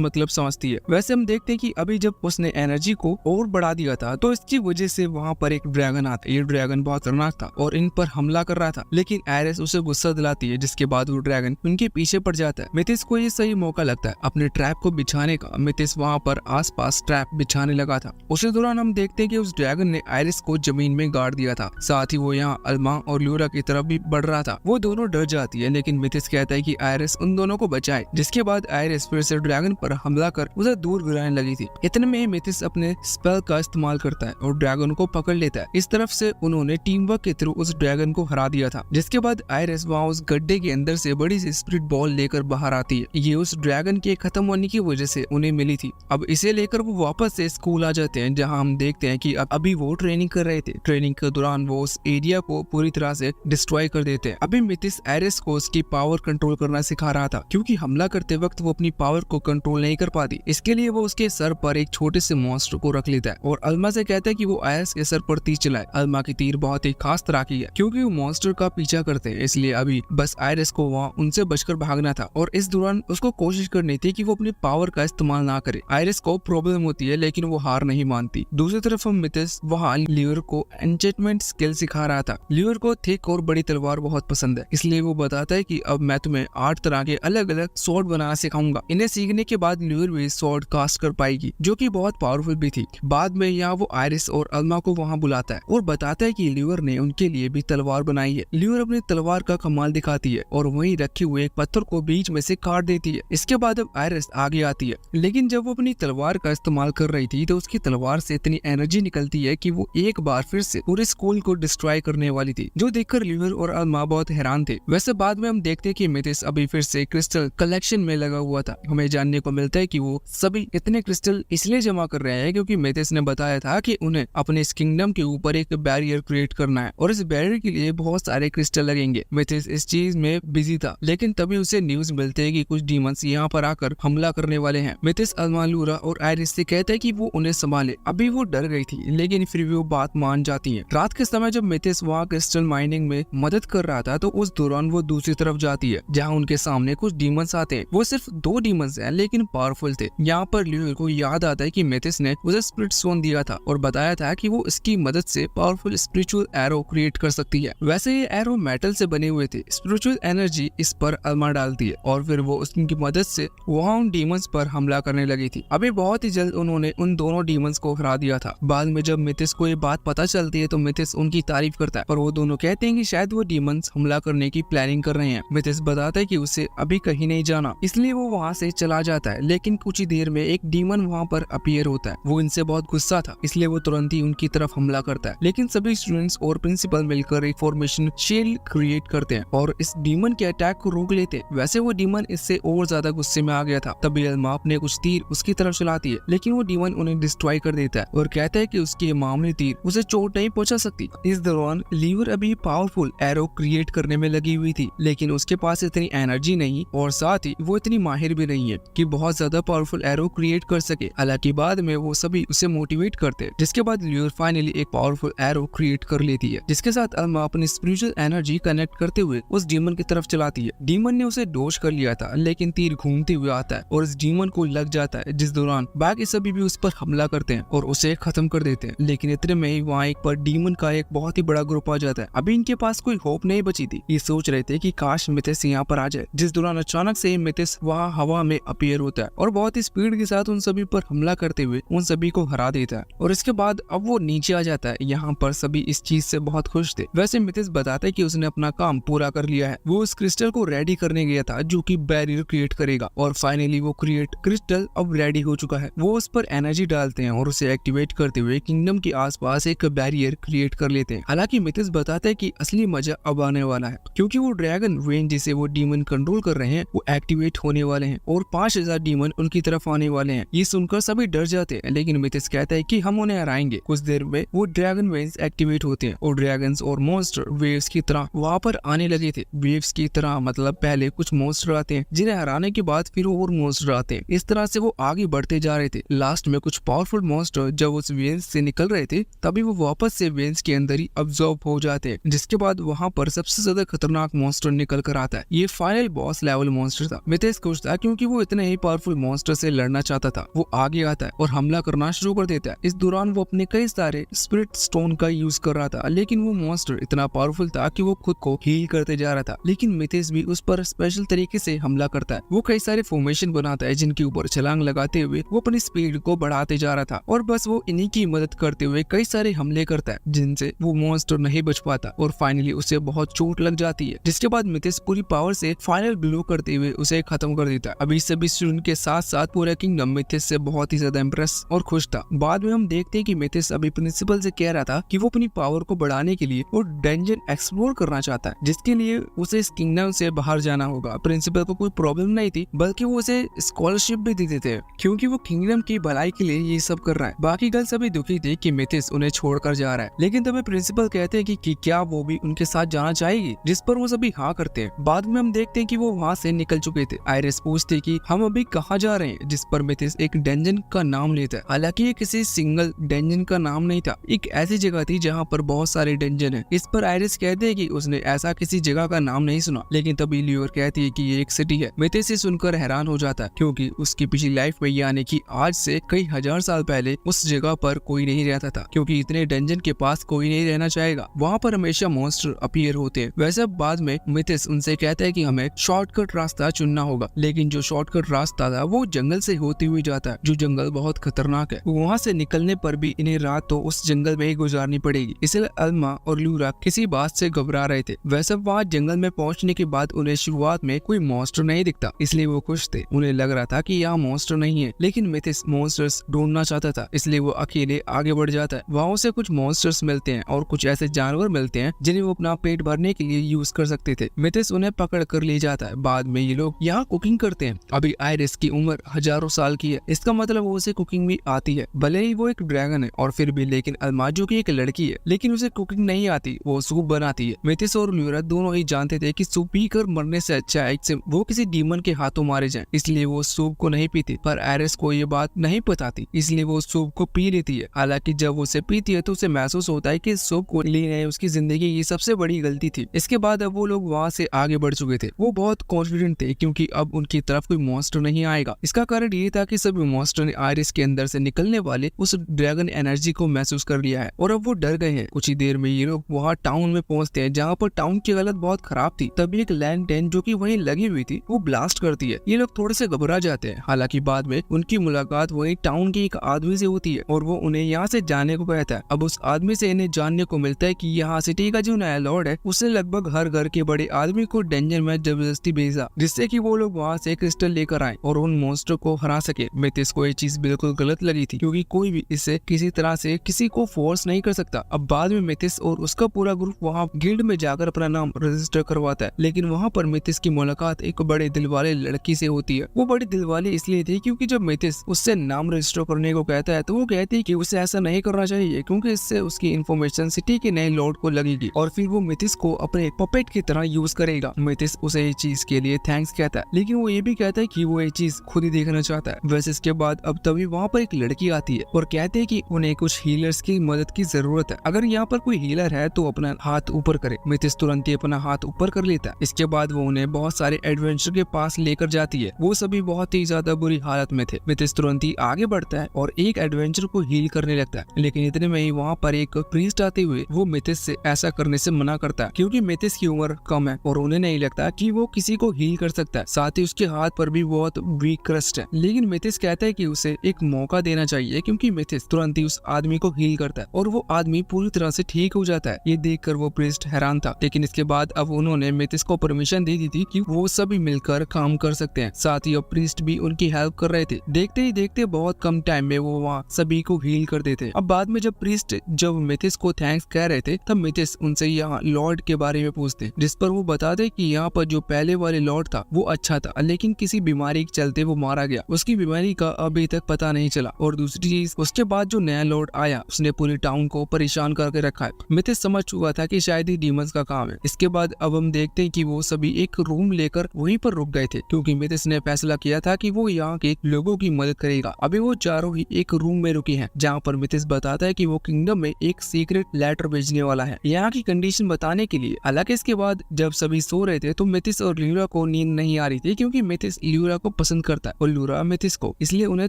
मतलब समझती है। वैसे हम देखते हैं कि अभी जब उसने एनर्जी को और बढ़ा दिया था तो इसकी वजह से वहाँ पर एक ड्रैगन आता है। ये ड्रैगन बहुत खतरनाक था और इन पर हमला कर रहा था, लेकिन आयरिस उसे गुस्सा दिलाती है, जिसके बाद वो ड्रैगन उनके पीछे पड़ जाता है। मिथिस को ये सही मौका लगता है अपने ट्रैप को बिछाने का। मिथिस वहाँ पर आसपास ट्रैप बिछाने लगा था। उसी दौरान हम देखते हैं कि उस ड्रैगन ने आयरिस को जमीन में गाड़ दिया था। साथ ही वो यहाँ अल्मा और ल्यूरा की तरफ भी बढ़ रहा था। वो दोनों डर जाती है, लेकिन मिथिस कहता है कि आयरिस उन दोनों को बचाए। जिसके बाद आयरिस फिर से ड्रैगन पर हमला कर उसे दूर गिराने लगी थी। इतने में मिथिस अपने स्पेल का इस्तेमाल करता है और ड्रैगन को पकड़ लेता है। इस तरफ से उन्होंने टीम वर्क के थ्रू उस ड्रैगन को हरा दिया था। जिसके बाद आयरिस वहाँ उस गड्ढे के अंदर से बड़ी सी स्पिरिट बॉल लेकर बाहर आती है। ये उस ड्रैगन के खत्म होने की वजह से उन्हें मिली थी। अब इसे लेकर वो वापस से स्कूल आ जाते हैं, जहाँ हम देखते हैं कि अभी वो ट्रेनिंग कर रहे थे। ट्रेनिंग के दौरान वो उस एरिया को पूरी तरह से डिस्ट्रॉय कर देते हैं। अभी मिथिस आयरिस को उसकी पावर कंट्रोल करना सिखा रहा था, क्योंकि हमला करते वक्त वो अपनी पावर को कंट्रोल नहीं कर पाती। इसके लिए वो उसके सर पर एक छोटे से मॉन्स्टर को रख लेता है और अल्मा से कहता है कि वो आयरिस के सर पर तीर चलाए। अल्मा की तीर बहुत ही खास तरह की है, क्योंकि वो मॉन्स्टर का पीछा करते हैं, इसलिए अभी बस आयरिस को वहाँ उनसे बचकर भागना था और इस दौरान उसको कोशिश करनी थी कि वो अपनी पावर का इस्तेमाल ना करे। आयरिस को प्रॉब्लम होती है, लेकिन वो हार नहीं मानती। दूसरी तरफ हम मिथिस वहाँ ल्यूर को एन्चेंटमेंट स्किल सिखा रहा था। ल्यूर को थिक और बड़ी तलवार बहुत पसंद है, इसलिए वो बताता है कि अब मैं तुम्हें 8 तरह के अलग अलग स्वॉर्ड बनाना सिखाऊंगा। इन्हें सीखने के बाद ल्यूर भी स्वॉर्ड कास्ट कर पाएगी, जो कि बहुत पावरफुल भी थी। बाद में यहाँ वो आयरिस और अल्मा को वहाँ बुलाता है और बताता है कि ल्यूर ने उनके लिए भी तलवार बनाई है। ल्यूर अपनी तलवार का कमाल दिखाती है और वहीं रखे हुए एक पत्थर को बीच में से काट देती है। इसके बाद अब आयरिस आगे आती है, लेकिन जब वो अपनी तलवार का इस्तेमाल कर रही थी तो उसकी तलवार से इतनी एनर्जी निकलती है कि वो एक बार फिर से पूरे स्कूल को डिस्ट्रॉय करने वाली थी, जो देखकर ल्यूर और अल्मा बहुत हैरान थे। वैसे बाद में हम देखते हैं कि मिथिस अभी फिर से क्रिस्टल कलेक्शन में लगा हुआ था। हमें जानने को मिलता है कि वो सभी इतने क्रिस्टल इसलिए जमा कर रहे हैं क्योंकि मिथिस ने बताया था कि उन्हें अपने इस किंगडम के ऊपर एक बैरियर क्रिएट करना है और इस बैरियर के लिए बहुत सारे क्रिस्टल लगेंगे। मिथिस इस चीज में बिजी था, लेकिन तभी उसे न्यूज मिलते हैं कि कुछ डीमंस यहाँ पर आकर हमला करने वाले हैं। मिथिस अल्मा, ल्यूरा और आयरिस से कहता है कि वो उन्हें संभाले। अभी वो डर गई थी, लेकिन फिर भी वो बात मान जाती है। रात के समय जब मिथिस वहाँ क्रिस्टल माइनिंग में मदद कर रहा था तो उस दौरान वो दूसरी तरफ जाती है, जहाँ उनके सामने कुछ डीमंस आते हैं। वो सिर्फ 2 डीमंस हैं, लेकिन पावरफुल थे। यहाँ पर ल्यूर को याद आता है कि मिथिस ने उसे स्पिरिट स्टोन दिया था और बताया था कि वो इसकी मदद से पावरफुल स्पिरिचुअल एरो क्रिएट कर सकती है। वैसे ये एरो मेटल से बने हुए थे। स्पिरिचुअल एनर्जी इस पर अल्मा डालती है और फिर वो उसकी मदद से वहाँ उन डीमंस पर हमला करने लगी थी। अभी बहुत ही जल्द उन्होंने उन दोनों डीमंस को हरा दिया था। बाद में जब मिथिस को ये बात पता चलती है तो मिथिस उनकी तारीफ करता है और वो दोनों कहते हैं कि शायद वो डीमंस हमला करने की प्लानिंग कर रहे हैं। मिथिस बताता है कि उसे अभी कहीं नहीं जाना, इसलिए वो वहाँ से चला जाता है। लेकिन कुछ ही देर में एक डीमन वहाँ पर अपीयर होता है। वो इनसे बहुत गुस्सा था, इसलिए वो तुरंत ही उनकी तरफ हमला करता है। लेकिन सभी स्टूडेंट्स और प्रिंसिपल मिलकर एक फॉर्मेशन शील्ड क्रिएट करते हैं और इस डीमन के अटैक को रोक लेते हैं। वैसे वो डीमन इससे और ज्यादा गुस्से में आ गया था। तभी अल्मा अपने कुछ तीर उसकी तरफ चलाती है, लेकिन वो डीमन उन्हें डिस्ट्रॉय कर देता है और कहता है कि उसकी ये मामूली तीर उसे चोट नहीं पहुंचा सकती। इस दौरान ल्यूर अभी पावरफुल एरो क्रिएट करने में लगी हुई थी, लेकिन उसके पास इतनी एनर्जी नहीं और साथ ही वो इतनी माहिर भी नहीं है कि बहुत ज्यादा पावरफुल एरो क्रिएट कर सके। हालांकि बाद में वो सभी उसे मोटिवेट करते हैं, जिसके बाद ल्यूर फाइनली एक पावरफुल एरो क्रिएट कर लेती है, जिसके साथ अल्मा अपनी स्पिरिचुअल एनर्जी कनेक्ट करते हुए उस डीमन की तरफ चलाती है। डीमन ने उसे डोज कर लिया था, लेकिन तीर घूमते हुए आता है और इस डीमन को लग जाता है, जिस दौरान बाकी सभी भी उस पर हमला करते हैं और उसे खत्म कर देते हैं। लेकिन इतने में ही वहाँ एक पर डीमन का एक बहुत ही बड़ा ग्रुप आ जाता है। अभी इनके पास कोई होप नहीं बची थी। ये सोच रहे थे कि काश मिथिस यहाँ पर आ जाए, जिस दौरान अचानक से मिथिस वहाँ हवा में अपीयर होता है और बहुत ही स्पीड के साथ उन सभी पर हमला करते हुए उन सभी को हरा देता है और इसके बाद अब वो नीचे आ जाता है। यहाँ पर सभी इस चीज से बहुत खुश थे। वैसे मिथिस बताता है कि उसने अपना काम पूरा कर लिया है। वो उस क्रिस्टल को रेडी करने गया था जो कि बैरियर क्रिएट करेगा और फाइनली वो क्रिस्टल अब रेडी हो चुका है। वो उस पर एनर्जी डालते हैं और उसे एक्टिवेट करते हुए किंगडम के आसपास एक बैरियर क्रिएट कर लेते हैं। हालांकि मिथिस बताता है कि असली मजा अब आने वाला है, क्योंकि वो ड्रैगन वेन जिसे वो डीमन कंट्रोल कर रहे हैं वो एक्टिवेट होने वाले हैं और 5000 डीमन उनकी तरफ आने वाले हैं। ये सुनकर सभी डर जाते हैं, लेकिन मिथिस कहता है कि हम उन्हें हराएंगे। कुछ देर में वो ड्रैगन वेन्स एक्टिवेट होते हैं और ड्रैगन्स और मॉन्स्टर वेव्स की तरह वहाँ पर आने लगे थे। वेव्स की तरह मतलब पहले कुछ मॉन्स्टर आते हैं, जिन्हें हराने के बाद फिर और मॉन्स्टर आते हैं। इस तरह से वो आगे बढ़ते जा रहे थे। लास्ट में कुछ पावरफुल मॉन्स्टर जब उस वेंस से निकल रहे थे तभी वो वापस से वेंस के अंदर ही अब्सॉर्ब हो जाते हैं, जिसके बाद वहाँ पर सबसे ज्यादा खतरनाक मॉन्स्टर निकल कर आता है। ये फाइनल बॉस लेवल मॉन्स्टर था। मिथेस खुश था क्योंकि वो इतने ही पावरफुल मॉन्स्टर से लड़ना चाहता था। वो आगे आता है और हमला करना शुरू कर देता है। इस दौरान वो अपने कई सारे स्पिरिट स्टोन का यूज कर रहा था, लेकिन वो मॉन्स्टर इतना पावरफुल था कि वो खुद को हील करते जा रहा था। लेकिन मिथेस भी उस पर स्पेशल तरीके से हमला करता है। वो कई सारे फॉर्मेशन बनाता है जिनके ऊपर छलांग लगाते हुए वो अपनी स्पीड को बढ़ाते जा रहा था, और बस वो इन्हीं की मदद करते हुए कई सारे हमले करता है जिनसे वो मॉन्स्टर नहीं बच पाता और फाइनली उसे बहुत चोट लग जाती है, जिसके बाद मिथेस पूरी पावर से फाइनल ब्लो करते हुए उसे खत्म कर देता है। अभी सभी स्टूडेंट के साथ साथ पूरा किंगडम मिथेस से बहुत ही ज्यादा इम्प्रेस और खुश था। बाद में हम देखते हैं कि मिथेस अभी प्रिंसिपल से कह रहा था कि वो अपनी पावर को बढ़ाने के लिए वो डंजन एक्सप्लोर करना चाहता है, जिसके लिए उसे इस किंगडम से बाहर जाना होगा। प्रिंसिपल को कोई प्रॉब्लम नहीं थी, बल्कि वो उसे स्कॉलरशिप भी देते थे क्योंकि वो किंगडम की भलाई के लिए ये सब कर रहा है। बाकी गर्ल सभी दुखी थे कि मिथेस उन्हें छोड़कर जा रहा है, लेकिन तभी प्रिंसिपल कहते हैं कि क्या वो भी उनके साथ जाना चाहेगी, जिस पर वो सभी हाँ करते हैं। बाद में हम देखते हैं कि वो वहाँ से निकल चुके थे। आयरिस पूछती कि हम अभी कहाँ जा रहे हैं, जिस पर मिथेस एक डंजन का नाम लेता है। हालांकि ये किसी सिंगल डंजन का नाम नहीं था, एक ऐसी जगह थी जहाँ पर बहुत सारे डंजन है। इस पर आयरिस कहते हैं कि उसने ऐसा किसी जगह का नाम नहीं सुना, लेकिन तभी लियोर कहती है कि ये एक सिटी है। मिथेस से सुनकर हैरान हो जाता है क्योंकि उसकी पिछली लाइफ में यानी कि आज से कई हजार साल पहले उस जगह पर कोई नहीं रहता था, क्योंकि इतने डंजन के पास कोई नहीं रहना चाहेगा। वहाँ पर हमेशा मॉन्स्टर अपीयर होते हैं। वैसे बाद में मिथेस उनसे कहता है कि हमें शॉर्टकट रास्ता चुनना होगा, लेकिन जो शॉर्टकट रास्ता था वो जंगल से होते हुए जाता है, जो जंगल बहुत खतरनाक है। वहाँ से निकलने पर भी इन्हें रात तो उस जंगल में ही गुजारनी पड़ेगी, इसलिए अल्मा और लूरा किसी बात से घबरा रहे थे। वैसे वहाँ जंगल में पहुँचने के बाद उन्हें शुरुआत में कोई मॉन्स्टर नहीं दिखता, इसलिए वो खुश थे। उन्हें लग रहा था कि यहाँ मॉन्स्टर नहीं है, लेकिन मिथेस मॉन्स्टर्स ढूंढना चाहता था, इसलिए वो अकेले आगे बढ़ जाता है। वहाँ उसे कुछ मॉन्स्टर्स मिलते हैं और कुछ ऐसे जानवर मिलते हैं जिन्हें वो अपना पेट भरने के लिए यूज कर सकते थे। मिथेस उन्हें पकड़ कर ले जाता है। बाद में ये लोग यहाँ कुकिंग करते हैं। अभी आयरिस की उम्र हजारों साल की है, इसका मतलब वो उसे कुकिंग भी आती है। भले ही वो एक ड्रैगन है और फिर भी, लेकिन अल्मा जो की एक लड़की है, लेकिन उसे कुकिंग नहीं आती, वो सूप बनाती है। मिथेस और ल्यूरा दोनों ही जानते थे कि सूप पीकर मरने से अच्छा है वो किसी डीमन के हाथों मारे जाएं, इसलिए वो सूप को नहीं पीती। पर आयरिस को ये बात नहीं पता थी, इसलिए वो सूप को पी लेती है। हालांकि जब वो उसे पीती है तो उसे महसूस होता है कि सूप को लेना उसकी जिंदगी की सबसे बड़ी गलती थी। इसके बाद अब वो लोग वहाँ से आगे बढ़ चुके थे। वो बहुत कॉन्फिडेंट थे क्योंकि अब उनकी तरफ कोई मॉन्स्टर नहीं आएगा। इसका कारण ये था कि सभी मॉन्स्टर ने आयरिस के अंदर से निकलने वाले उस ड्रैगन एनर्जी को महसूस कर लिया है और अब वो डर गए हैं। कुछ ही देर में ये लोग वहाँ टाउन में पहुँचते हैं, जहाँ पर टाउन की हालत बहुत खराब थी। तभी एक लैंटर्न जो कि वहीं लगी हुई थी वो ब्लास्ट करती है। ये लोग थोड़े से घबरा जाते हैं। हालांकि बाद में उनकी मुलाकात वही टाउन के एक आदमी से होती है और वो उन्हें यहाँ से जाने को कहता है। अब उस आदमी से इन्हें जानने को मिलता है कि यहाँ सिटी का जो नया लॉर्ड है उसने लगभग हर घर के बड़े आदमी को डंजन में जबरदस्ती भेजा, जिससे कि वो लोग वहाँ से क्रिस्टल लेकर आए और उन मॉन्स्टर को हरा सके। मिथेस को ये चीज बिल्कुल गलत लगी थी क्योंकि कोई भी इसे किसी तरह से किसी को फोर्स नहीं कर सकता। अब बाद में मिथेस और उसका पूरा ग्रुप वहाँ गिल्ड में जाकर अपना नाम रजिस्टर करवाता है, लेकिन वहाँ पर मिथेस की मुलाकात एक बड़े दिल वाले लड़की से होती है। वो बड़ी दिल वाली इसलिए थी क्योंकि जब मिथेस उससे नाम रजिस्टर करने को कहता है तो वो कहती है कि उसे ऐसा नहीं करना चाहिए क्योंकि इससे उसकी इन्फॉर्मेशन सिटी के नए लॉर्ड को लगेगी और फिर वो मिथेस को अपने पपेट की तरह यूज करेगा। मिथेस उसे ये चीज के लिए थैंक्स कहता है, लेकिन वो ये भी कहता है कि वो ये चीज खुद ही देखना चाहता है। वैसे इसके बाद अब तभी वहाँ पर एक लड़की आती है और कहते हैं कि उन्हें कुछ हीलर्स की मदद की जरूरत है। अगर यहाँ पर कोई हीलर है तो अपना हाथ ऊपर करे। मिथेस तुरंत ही अपना हाथ ऊपर कर लेता है। इसके बाद वो उन्हें बहुत सारे एडवेंचर के पास लेकर जाती है। वो सभी बहुत ही ज्यादा बुरी हालत में थे। मिथेस तुरंत ही आगे बढ़ता है और एक एडवेंचर को हील करने लगता है, लेकिन इतने में ही वहाँ पर एक प्रीस्ट आते हुए वो मिथेस से ऐसा करने से मना करता है क्योंकि मिथेस की उम्र कम है और उन्हें नहीं लगता कि वो किसी को हील कर सकता है। साथ ही उसके हाथ पर भी बहुत वीक क्रस्ट है, लेकिन मिथेस कहता है कि उसे एक मौका देना चाहिए क्योंकि मिथेस तुरंत ही उस आदमी को हील करता है और वो आदमी पूरी तरह से ठीक हो जाता है। ये देखकर वो प्रीस्ट हैरान था, लेकिन इसके बाद अब उन्होंने मिथेस को परमिशन दे दी थी कि वो सभी मिलकर काम कर सकते हैं। साथ ही अब प्रीस्ट भी उनकी हेल्प कर रहे थे। देखते ही देखते बहुत कम टाइम में वो वहाँ सभी को हील कर देते। अब बाद में जब प्रीस्ट जब मिथेस को थैंक्स कह रहे थे तब मिथेस उनसे यहाँ लॉर्ड के बारे में पूछते, जिस पर वो बताते कि यहाँ पर जो पहले वाले लॉर्ड था वो अच्छा था, लेकिन किसी बीमारी के चलते वो मारा गया। उसकी बीमारी का अभी तक पता नहीं चला और दूसरी चीज उसके बाद जो नया लॉर्ड आया उसने पूरी टाउन को परेशान करके रखा है। मिथेस समझ चुका था कि शायद ही डीमंस का काम है। इसके बाद अब हम देखते हैं कि वो सभी एक रूम लेकर वहीं पर रुक गए थे क्योंकि मिथेस ने फैसला किया था कि वो यहाँ के लोगों की मदद करेगा। अभी वो 4 चारों ही एक रूम में रुके हैं जहाँ पर मिथिस बताता है कि वो किंगडम में एक सीक्रेट लेटर भेजने वाला है यहाँ की कंडीशन बताने के लिए। हालांकि इसके बाद जब सभी सो रहे थे तो मिथिस और ल्यूरा को नींद नहीं आ रही थी क्योंकि मिथिस ल्यूरा को पसंद करता है और ल्यूरा मिथिस को, इसलिए उन्हें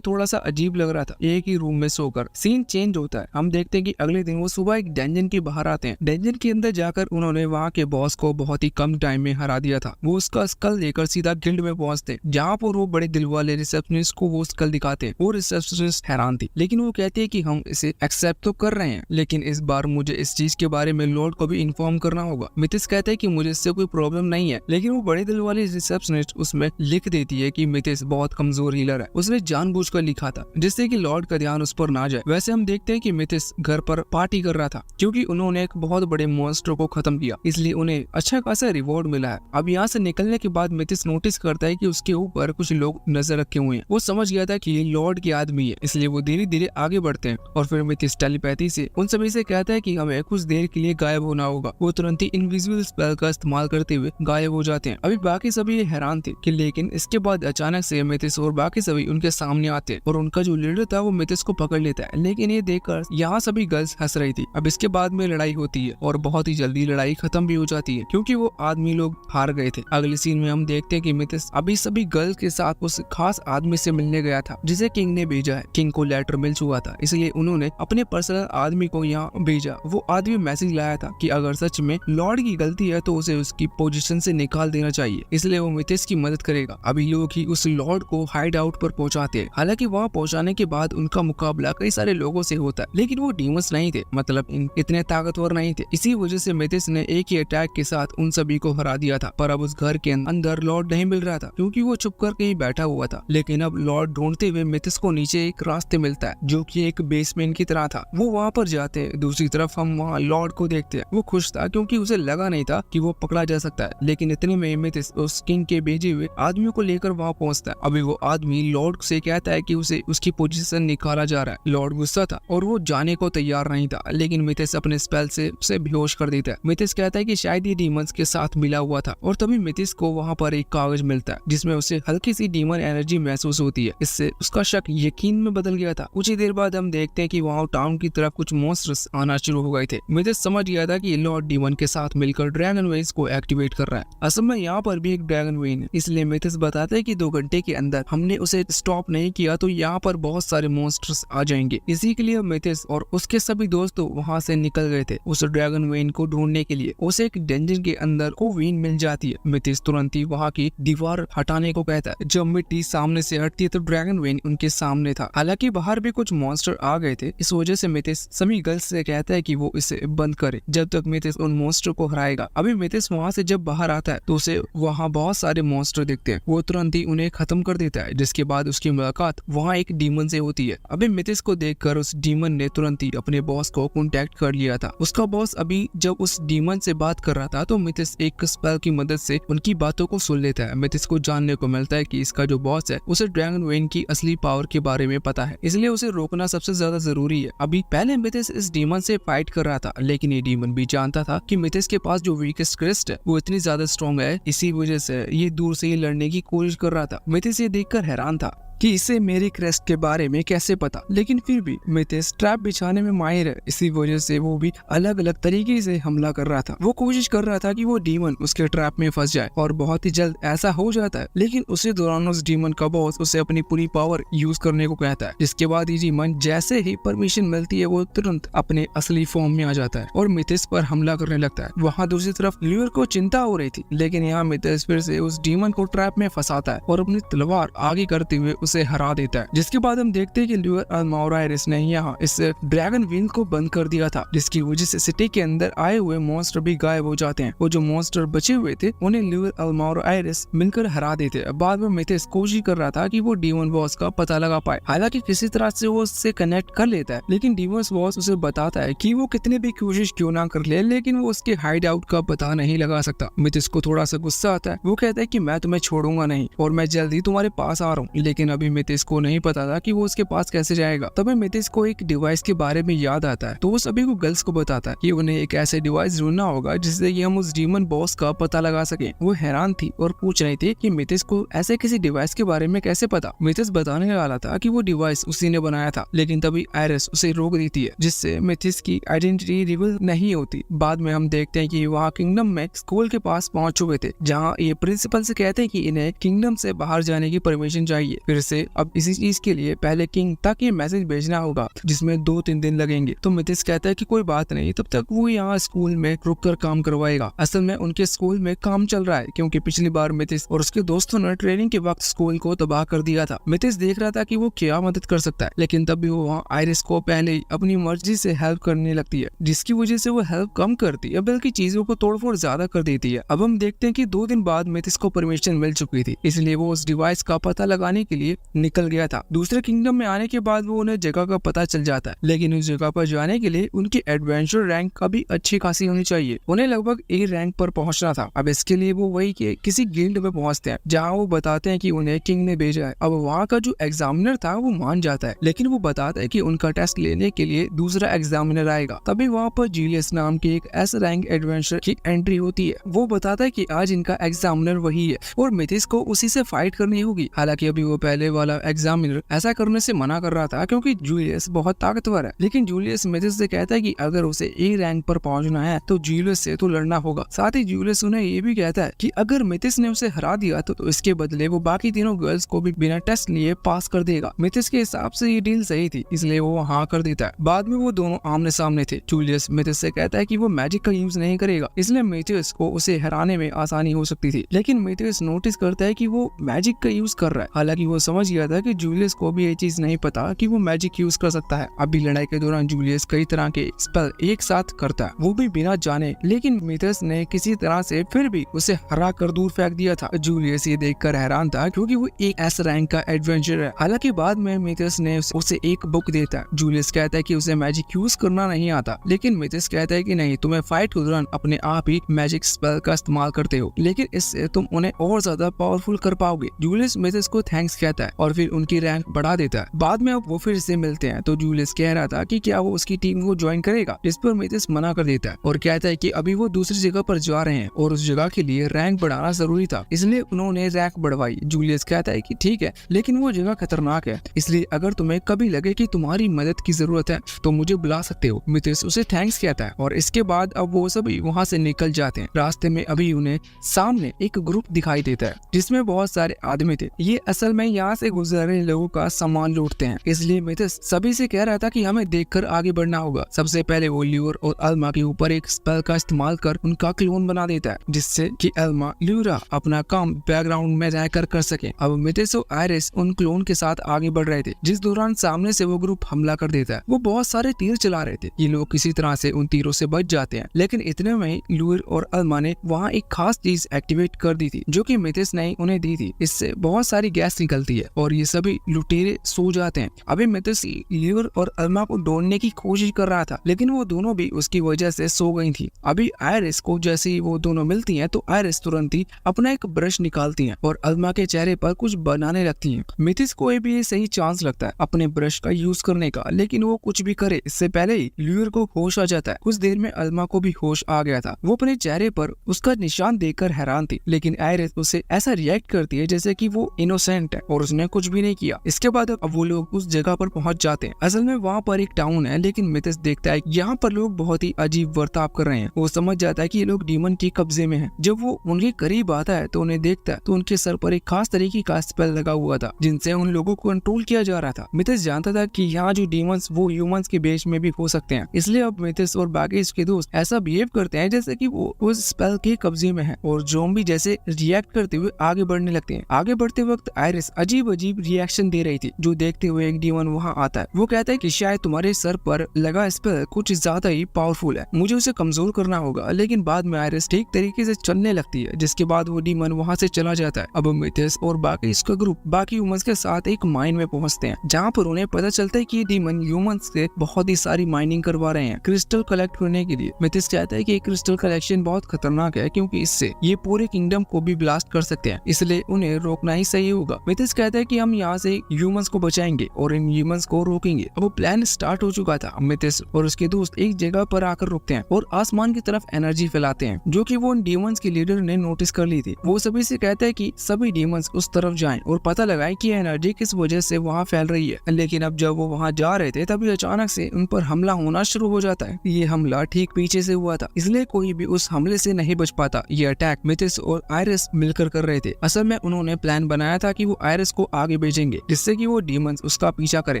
थोड़ा सा अजीब लग रहा था एक ही रूम में सोकर। सीन चेंज होता है, हम देखते हैं कि अगले दिन वो सुबह एक डंजन के बाहर आते हैं। डंजन के अंदर जाकर उन्होंने वहाँ के बॉस को बहुत ही कम टाइम में हरा दिया था। वो उसका स्कल लेकर सीधा गिल्ड में पहुंचते जहाँ पर वो बड़े दिल वाले रिसेप्शनिस्ट को वो स्कल दिखाते हैं। वो रिसेप्शनिस्ट हैरान थी लेकिन वो कहते हैं कि हम इसे एक्सेप्ट तो कर रहे हैं लेकिन इस बार मुझे इस चीज के बारे में लॉर्ड को भी इन्फॉर्म करना होगा। मिथिस कहते हैं कि मुझे इससे कोई प्रॉब्लम नहीं है लेकिन वो बड़े दिल वाली रिसेप्शनिस्ट उसमें लिख देती है कि मिथिस बहुत कमजोर हीलर है, उसने जानबूझकर लिखा था जिससे कि लॉर्ड का ध्यान उस पर ना जाए। वैसे हम देखते हैं कि मिथिस घर पर पार्टी कर रहा था क्योंकि उन्होंने एक बहुत बड़े मॉन्स्टर को खत्म किया, इसलिए उन्हें अच्छा खासा रिवॉर्ड मिला है। अब यहाँ से निकलने के बाद मिथिस नोटिस करता है कि उसके ऊपर कुछ लोग नजर रखे हुए हैं। वो समझ गया था कि ये लॉर्ड के आदमी है, इसलिए वो धीरे धीरे आगे बढ़ते हैं और फिर मिथिस टेलीपैथी से उन सभी से कहता है कि हमें कुछ देर के लिए गायब होना होगा। वो तुरंत ही इनविजिबल स्पेल का इस्तेमाल करते हुए गायब हो जाते हैं। अभी बाकी सभी हैरान थे कि लेकिन इसके बाद अचानक से मिथिस और बाकी सभी उनके सामने आते हैं और उनका जो लीडर था वो मिथिस को पकड़ लेता है। लेकिन ये देखकर यहाँ सभी गर्ल्स हंस रही थी। अब इसके बाद में लड़ाई होती है और बहुत ही जल्दी लड़ाई खत्म भी हो जाती है क्योंकि वो आदमी लोग हार गए थे। अगले सीन में हम देखते हैं कि मिथिस अभी सभी गर्ल्स के साथ उस खास आदमी से मिलने गया था जिसे किंग ने भेजा है। किंग को लेटर मिल चुका था इसलिए उन्होंने अपने पर्सनल आदमी को यहाँ भेजा। वो आदमी मैसेज लाया था कि अगर सच में लॉर्ड की गलती है तो उसे उसकी पोजीशन से निकाल देना चाहिए, इसलिए वो मिथिस की मदद करेगा। अभी लोग ही उस लॉर्ड को हाइड आउट पर पहुंचाते हैं। हालांकि वहाँ पहुंचाने के बाद उनका मुकाबला कई सारे लोगों से होता है लेकिन वो डीमंस नहीं थे, मतलब इतने ताकतवर नहीं थे। इसी वजह से मिथिस ने एक ही अटैक के साथ उन सभी को हरा दिया था। पर अब उस घर के अंदर लॉर्ड नहीं मिल रहा था क्योंकि वो चुप कर कहीं बैठा हुआ था। लेकिन अब लॉर्ड ढूंढते हुए मिथिस को नीचे एक रास्ते मिलता है जो कि एक बेसमेंट की तरह था। वो वहाँ पर जाते हैं। दूसरी तरफ हम वहाँ लॉर्ड को देखते हैं। वो खुश था क्योंकि उसे लगा नहीं था कि वो पकड़ा जा सकता है, लेकिन इतने में मिथिस उस किंग के भेजे हुए आदमियों को लेकर वहाँ पहुँचता है। अभी वो आदमी लॉर्ड से कहता है कि उसे उसकी पोजीशन निकाला जा रहा है। लॉर्ड गुस्सा था और वो जाने को तैयार नहीं था लेकिन मिथिस अपने स्पेल से उसे बेहोश कर देता है। मिथिस कहता है कि शायद ये डीमंस के साथ मिला हुआ था और तभी मिथिस को वहाँ पर एक कागज मिलता है जिसमें उसे हल्की सी डीमन एनर्जी महसूस होती है। इससे उसका शक यकीन में बदल गया था। कुछ ही देर बाद हम देखते हैं कि वहाँ टाउन की तरफ कुछ मॉन्स्टर्स आना शुरू हो गए थे। मिथिस समझ गया था कि लॉर्ड डीमन के साथ मिलकर ड्रैगन वेन्स को एक्टिवेट कर रहा है। असल में यहाँ पर भी एक ड्रैगन वेन है, इसलिए मिथिस बताता है कि 2 घंटे के अंदर हमने उसे स्टॉप नहीं किया तो यहाँ पर बहुत सारे मॉन्स्टर्स आ जाएंगे। इसी के लिए मिथिस और उसके सभी दोस्त वहाँ से निकल गए थे उस ड्रैगन वेन को ढूंढने के लिए। उसे एक डंजन के अंदर को वेन मिल जाती है। मिथिस तुरंत ही वहाँ की दीवार हटाने को कहता है। जब मिट्टी सामने से हटती है तो ड्रैगन वेन उनके सामने था। हालांकि बाहर भी कुछ मॉन्स्टर आ गए थे, इस वजह से मिथिस सभी गर्ल्स से कहता है कि वो इसे बंद करे जब तक मिथिस उन मॉन्स्टर को हराएगा। अभी मिथिस वहाँ से जब बाहर आता है तो उसे वहाँ बहुत सारे मॉन्स्टर दिखते हैं। वो तुरंत ही उन्हें खत्म कर देता है जिसके बाद उसकी मुलाकात वहाँ एक डीमन से होती है। अभी मिथिस को देखकर उस डीमन ने तुरंत ही अपने बॉस को कॉन्टेक्ट कर लिया था। उसका बॉस अभी जब उस डीमन से बात कर रहा था तो मिथिस एक स्पेल की मदद से उनकी बातों को सुन लेता है। मिथिस को जानने को मिलता है कि इसका जो बॉस है उसे ड्रैगन वेन की असली पावर के बारे में पता है, इसलिए उसे रोकना सबसे ज्यादा जरूरी है। अभी पहले मिथिस इस डीमन से फाइट कर रहा था लेकिन ये डीमन भी जानता था कि मिथिस के पास जो वीकेस्ट क्रेस्ट है वो इतनी ज्यादा स्ट्रॉन्ग है, इसी वजह से ये दूर से ही लड़ने की कोशिश कर रहा था। मिथिस ये देखकर हैरान था कि इसे मेरी क्रेस्ट के बारे में कैसे पता, लेकिन फिर भी मिथिस ट्रैप बिछाने में माहिर है, इसी वजह से वो भी अलग अलग तरीके से हमला कर रहा था। वो कोशिश कर रहा था कि वो डीमन उसके ट्रैप में फंस जाए और बहुत ही जल्द ऐसा हो जाता है, लेकिन उसी दौरान उस डीमन का बॉस उसे अपनी पूरी पावर यूज करने को कहता है, जिसके बाद ये डीमन जैसे ही परमिशन मिलती है वो तुरंत अपने असली फॉर्म में आ जाता है और मिथिस पर हमला करने लगता है। वहाँ दूसरी तरफ ल्यूर को चिंता हो रही थी, लेकिन यहाँ मिथिस फिर से उस डीमन को ट्रैप में फंसाता है और अपनी तलवार आगे करते हुए उसे हरा देता है। जिसके बाद हम देखते हैं कि ल्यूर अल्माउराइरिस ने यहाँ इस ड्रैगन विंग को बंद कर दिया था, जिसकी वजह से सिटी के अंदर आए हुए मॉन्स्टर भी गायब हो जाते हैं। वो जो मॉन्स्टर बचे हुए थे उन्हें ल्यूर अल्माउराइरिस मिलकर हरा देते हैं। बाद में मिथिस कोशिश कर रहा था कि वो डीमन बॉस का पता लगा पाए, हालांकि किसी तरह से वो उससे कनेक्ट कर लेता है, लेकिन डीमन बॉस उसे बताता है कि वो कितने भी कोशिश क्यों ना कर ले, लेकिन वो उसके हाइड आउट का पता नहीं लगा सकता। मिथिस को थोड़ा सा गुस्सा आता है। वो कहता है कि मैं तुम्हें छोड़ूंगा नहीं और मैं जल्दी तुम्हारे पास आ रहा हूँ, लेकिन अभी मिथिस को नहीं पता था कि वो उसके पास कैसे जाएगा। तभी मिथिस को एक डिवाइस के बारे में याद आता है, तो वो सभी को गर्ल्स को बताता है कि उन्हें एक ऐसे डिवाइस ढूंढना होगा जिससे कि हम उस डीमन बॉस का पता लगा सके। वो हैरान थी और पूछ रही थी कि मिथिस को ऐसे किसी डिवाइस के बारे में कैसे पता। मिथिस बताने वाला था कि वो डिवाइस उसी ने बनाया था, लेकिन तभी आयरिस उसे रोक देती है, जिससे मिथिस की आइडेंटिटी रिवील नहीं होती। बाद में हम देखते हैं कि वहाँ किंगडम में स्कूल के पास पहुंच चुके थे, जहाँ ये प्रिंसिपल से कहते हैं कि इन्हें किंगडम से बाहर जाने की परमिशन चाहिए। फिर से अब इसी चीज के लिए पहले किंग तक ये मैसेज भेजना होगा, जिसमें 2-3 दिन लगेंगे। तो मिथिस कहता है कि कोई बात नहीं, तब तक वो यहाँ स्कूल में रुक कर काम करवाएगा। असल में उनके स्कूल में काम चल रहा है, क्योंकि पिछली बार मिथिस और उसके दोस्तों ने ट्रेनिंग के वक्त स्कूल को तबाह कर दिया था। मिथिस देख रहा था कि वो क्या मदद कर सकता है, लेकिन तब भी वो वहाँ आयरिस को पहले ही अपनी मर्जी से हेल्प करने लगती है, जिसकी वजह से वो हेल्प कम करती है बल्कि चीजों को तोड़फोड़ ज्यादा कर देती है। अब हम देखते हैं कि 2 दिन बाद मिथिस को परमिशन मिल चुकी थी, इसलिए वो उस डिवाइस का पता लगाने के लिए निकल गया था। दूसरे किंगडम में आने के बाद वो उन्हें जगह का पता चल जाता है, लेकिन उस जगह पर जाने के लिए उनकी एडवेंचर रैंक का भी अच्छी खासी होनी चाहिए। उन्हें लगभग A रैंक पर पहुंचना था। अब इसके लिए वो वही के किसी गिल्ड में पहुंचते हैं, जहाँ वो बताते हैं कि उन्हें किंग ने भेजा है। अब वहाँ का जो एग्जामिनर था वो मान जाता है, लेकिन वो बताता है कि उनका टेस्ट लेने के लिए दूसरा एग्जामिनर आएगा। तभी वहाँ पर जूलियस नाम के एक S रैंक एडवेंचर की एंट्री होती है। वो बताता है कि आज इनका एग्जामिनर वही है और मिथिस को उसी से फाइट करनी होगी। हालांकि अभी वो पहले वाला एग्जामिनर ऐसा करने से मना कर रहा था, क्योंकि जूलियस बहुत ताकतवर है। लेकिन जूलियस मिथिस से कहता है कि अगर उसे A रैंक पर पहुंचना है तो जूलियस से तो लड़ना होगा। साथ ही जूलियस उन्हें ये भी कहता है कि अगर मिथिस ने उसे हरा दिया तो इसके बदले वो बाकी तीनों गर्ल्स को भी बिना टेस्ट लिए पास कर देगा। मिथिस के हिसाब से ये डील सही थी, इसलिए वो हाँ कर देता है। बाद में वो दोनों आमने सामने थे। जूलियस मिथिस से कहता है कि वो मैजिक का यूज नहीं करेगा, इसलिए मिथिस को उसे हराने में आसानी हो सकती थी। लेकिन मिथिस नोटिस करता है कि वो मैजिक का यूज कर रहा है। हालांकि वो समझ गया था कि जूलियस को भी ये चीज नहीं पता कि वो मैजिक यूज कर सकता है। अभी लड़ाई के दौरान जूलियस कई तरह के स्पेल एक साथ करता है, वो भी बिना जाने, लेकिन मिथिस ने किसी तरह से फिर भी उसे हरा कर दूर फेंक दिया था। जूलियस ये देखकर हैरान था, क्योंकि वो एक S रैंक का एडवेंचर है। हालांकि बाद में मिथिस ने उसे एक बुक देता है। जूलियस कहता है कि उसे मैजिक यूज करना नहीं आता, लेकिन मिथिस कहता है कि नहीं, तुम्हें फाइट के दौरान अपने आप ही मैजिक स्पेल का इस्तेमाल करते हो, लेकिन इससे तुम उन्हें और ज्यादा पावरफुल कर पाओगे। जूलियस मिथिस को थैंक्स कहता है और फिर उनकी रैंक बढ़ा देता है। बाद में अब वो फिर से मिलते हैं, तो जूलियस कह रहा था कि क्या वो उसकी टीम को ज्वाइन करेगा, जिस पर मिथिस मना कर देता है और कहता है कि अभी वो दूसरी जगह पर जा रहे हैं और उस जगह के लिए रैंक बढ़ाना जरूरी था, इसलिए उन्होंने रैंक बढ़वाई। जूलियस कहता है कि ठीक है, लेकिन वो जगह खतरनाक है, इसलिए अगर तुम्हें कभी लगे कि तुम्हारी मदद की जरूरत है तो मुझे बुला सकते हो। मिथिस उसे थैंक्स कहता है और इसके बाद अब वो सभी वहाँ से निकल जाते हैं। रास्ते में अभी उन्हें सामने एक ग्रुप दिखाई देता है, जिसमें बहुत सारे आदमी थे। ये असल में यहाँ से गुजर रहे लोगों का सामान लूटते हैं, इसलिए मिथिस सभी से कह रहा था कि हमें देखकर आगे बढ़ना होगा। सबसे पहले वो ल्यूर और अल्मा के ऊपर एक स्पेल का इस्तेमाल कर उनका क्लोन बना देता है, जिससे कि अल्मा ल्यूरा अपना काम बैकग्राउंड में रहकर कर सके। अब मिथिस और आयरिस उन क्लोन के साथ आगे बढ़ रहे थे, जिस दौरान सामने से वो ग्रुप हमला कर देता है। वो बहुत सारे तीर चला रहे थे। ये लोग किसी तरह से उन तीरों से बच जाते हैं, लेकिन इतने में ल्यूर और अल्मा ने वहाँ एक खास चीज एक्टिवेट कर दी थी, जो कि मिथिस ने उन्हें दी थी। इससे बहुत सारी गैस निकलती है और ये सभी लुटेरे सो जाते हैं। अभी मिथिस ल्यूर और अल्मा को ढूंढने की कोशिश कर रहा था, लेकिन वो दोनों भी उसकी वजह से सो गई थी। अभी आयरिस को जैसे ही वो दोनों मिलती हैं, तो आयरिस तुरंत ही अपना एक ब्रश निकालती हैं और अल्मा के चेहरे पर कुछ बनाने लगती हैं। मिथिस को भी सही चांस लगता है अपने ब्रश का यूज करने का, लेकिन वो कुछ भी करे इससे पहले ही ल्यूर को होश आ जाता है। कुछ देर में अल्मा को भी होश आ गया था। वो अपने चेहरे पर उसका निशान देखकर हैरान थी, लेकिन आयरिस उसे ऐसा रिएक्ट करती है जैसे कि वो इनोसेंट है और उसने कुछ भी नहीं किया। इसके बाद अब वो लोग उस जगह पर पहुंच जाते हैं। असल में वहाँ पर एक टाउन है, लेकिन मिथिस देखता है यहाँ पर लोग बहुत ही अजीब बर्ताव कर रहे हैं। वो समझ जाता है कि ये लोग डीमन के कब्जे में हैं। जब वो उनके करीब आता है तो उन्हें देखता है, तो उनके सर पर एक खास तरीके का स्पेल लगा हुआ था, जिनसे उन लोगों को कंट्रोल किया जा रहा था। मिथिस जानता था कि यहाँ जो डीमंस वो ह्यूमंस के बेस में भी हो सकते हैं, इसलिए अब मिथिस और बाकी इसके दोस्त ऐसा बिहेव करते हैं जैसे कि वो उस स्पेल के कब्जे में है और ज़ॉम्बी जैसे रिएक्ट करते हुए आगे बढ़ने लगते हैं। आगे बढ़ते वक्त आयरिस अजीब अजीब रिएक्शन दे रही थी, जो देखते हुए एक डीमन वहाँ आता है। वो कहता है कि शायद तुम्हारे सर पर लगा स्पेल कुछ ज्यादा ही पावरफुल है, मुझे उसे कमजोर करना होगा। लेकिन बाद में आयरिस ठीक तरीके से चलने लगती है, जिसके बाद वो डीमन वहाँ से चला जाता है। अब मिथिस और बाकी इसका ग्रुप बाकी ह्यूमंस के साथ एक माइन में पहुंचते हैं, जहाँ पर उन्हें पता चलता है कि ये डीमन ह्यूमंस से बहुत ही सारी माइनिंग करवा रहे हैं क्रिस्टल कलेक्ट करने के लिए। मिथिस कहता है कि क्रिस्टल कलेक्शन बहुत खतरनाक है, क्योंकि इससे ये पूरे किंगडम को भी ब्लास्ट कर सकते हैं, इसलिए उन्हें रोकना ही सही होगा। मिथिस कहता है कि हम यहाँ से ह्यूमंस को बचाएंगे और इन ह्यूमंस को रोकेंगे। अब वो प्लान स्टार्ट हो चुका था। मिथिस और उसके दोस्त एक जगह पर आकर रुकते हैं और आसमान की तरफ एनर्जी फैलाते हैं, जो कि वो उन डीमंस के लीडर ने नोटिस कर ली थी। वो सभी से कहता है कि सभी डीमंस उस तरफ जाएं और पता लगाएं कि एनर्जी किस वजह से वहाँ फैल रही है। लेकिन अब जब वो वहाँ जा रहे थे तभी अचानक से उन पर हमला होना शुरू हो जाता है। ये हमला ठीक पीछे से हुआ था, इसलिए कोई भी उस हमले से नहीं बच पाता। ये अटैक मिथिस और आयरिस मिलकर कर रहे थे। असल में उन्होंने प्लान बनाया था कि वो आयरिस को आगे भेजेंगे जिससे कि वो डीमंस उसका पीछा करे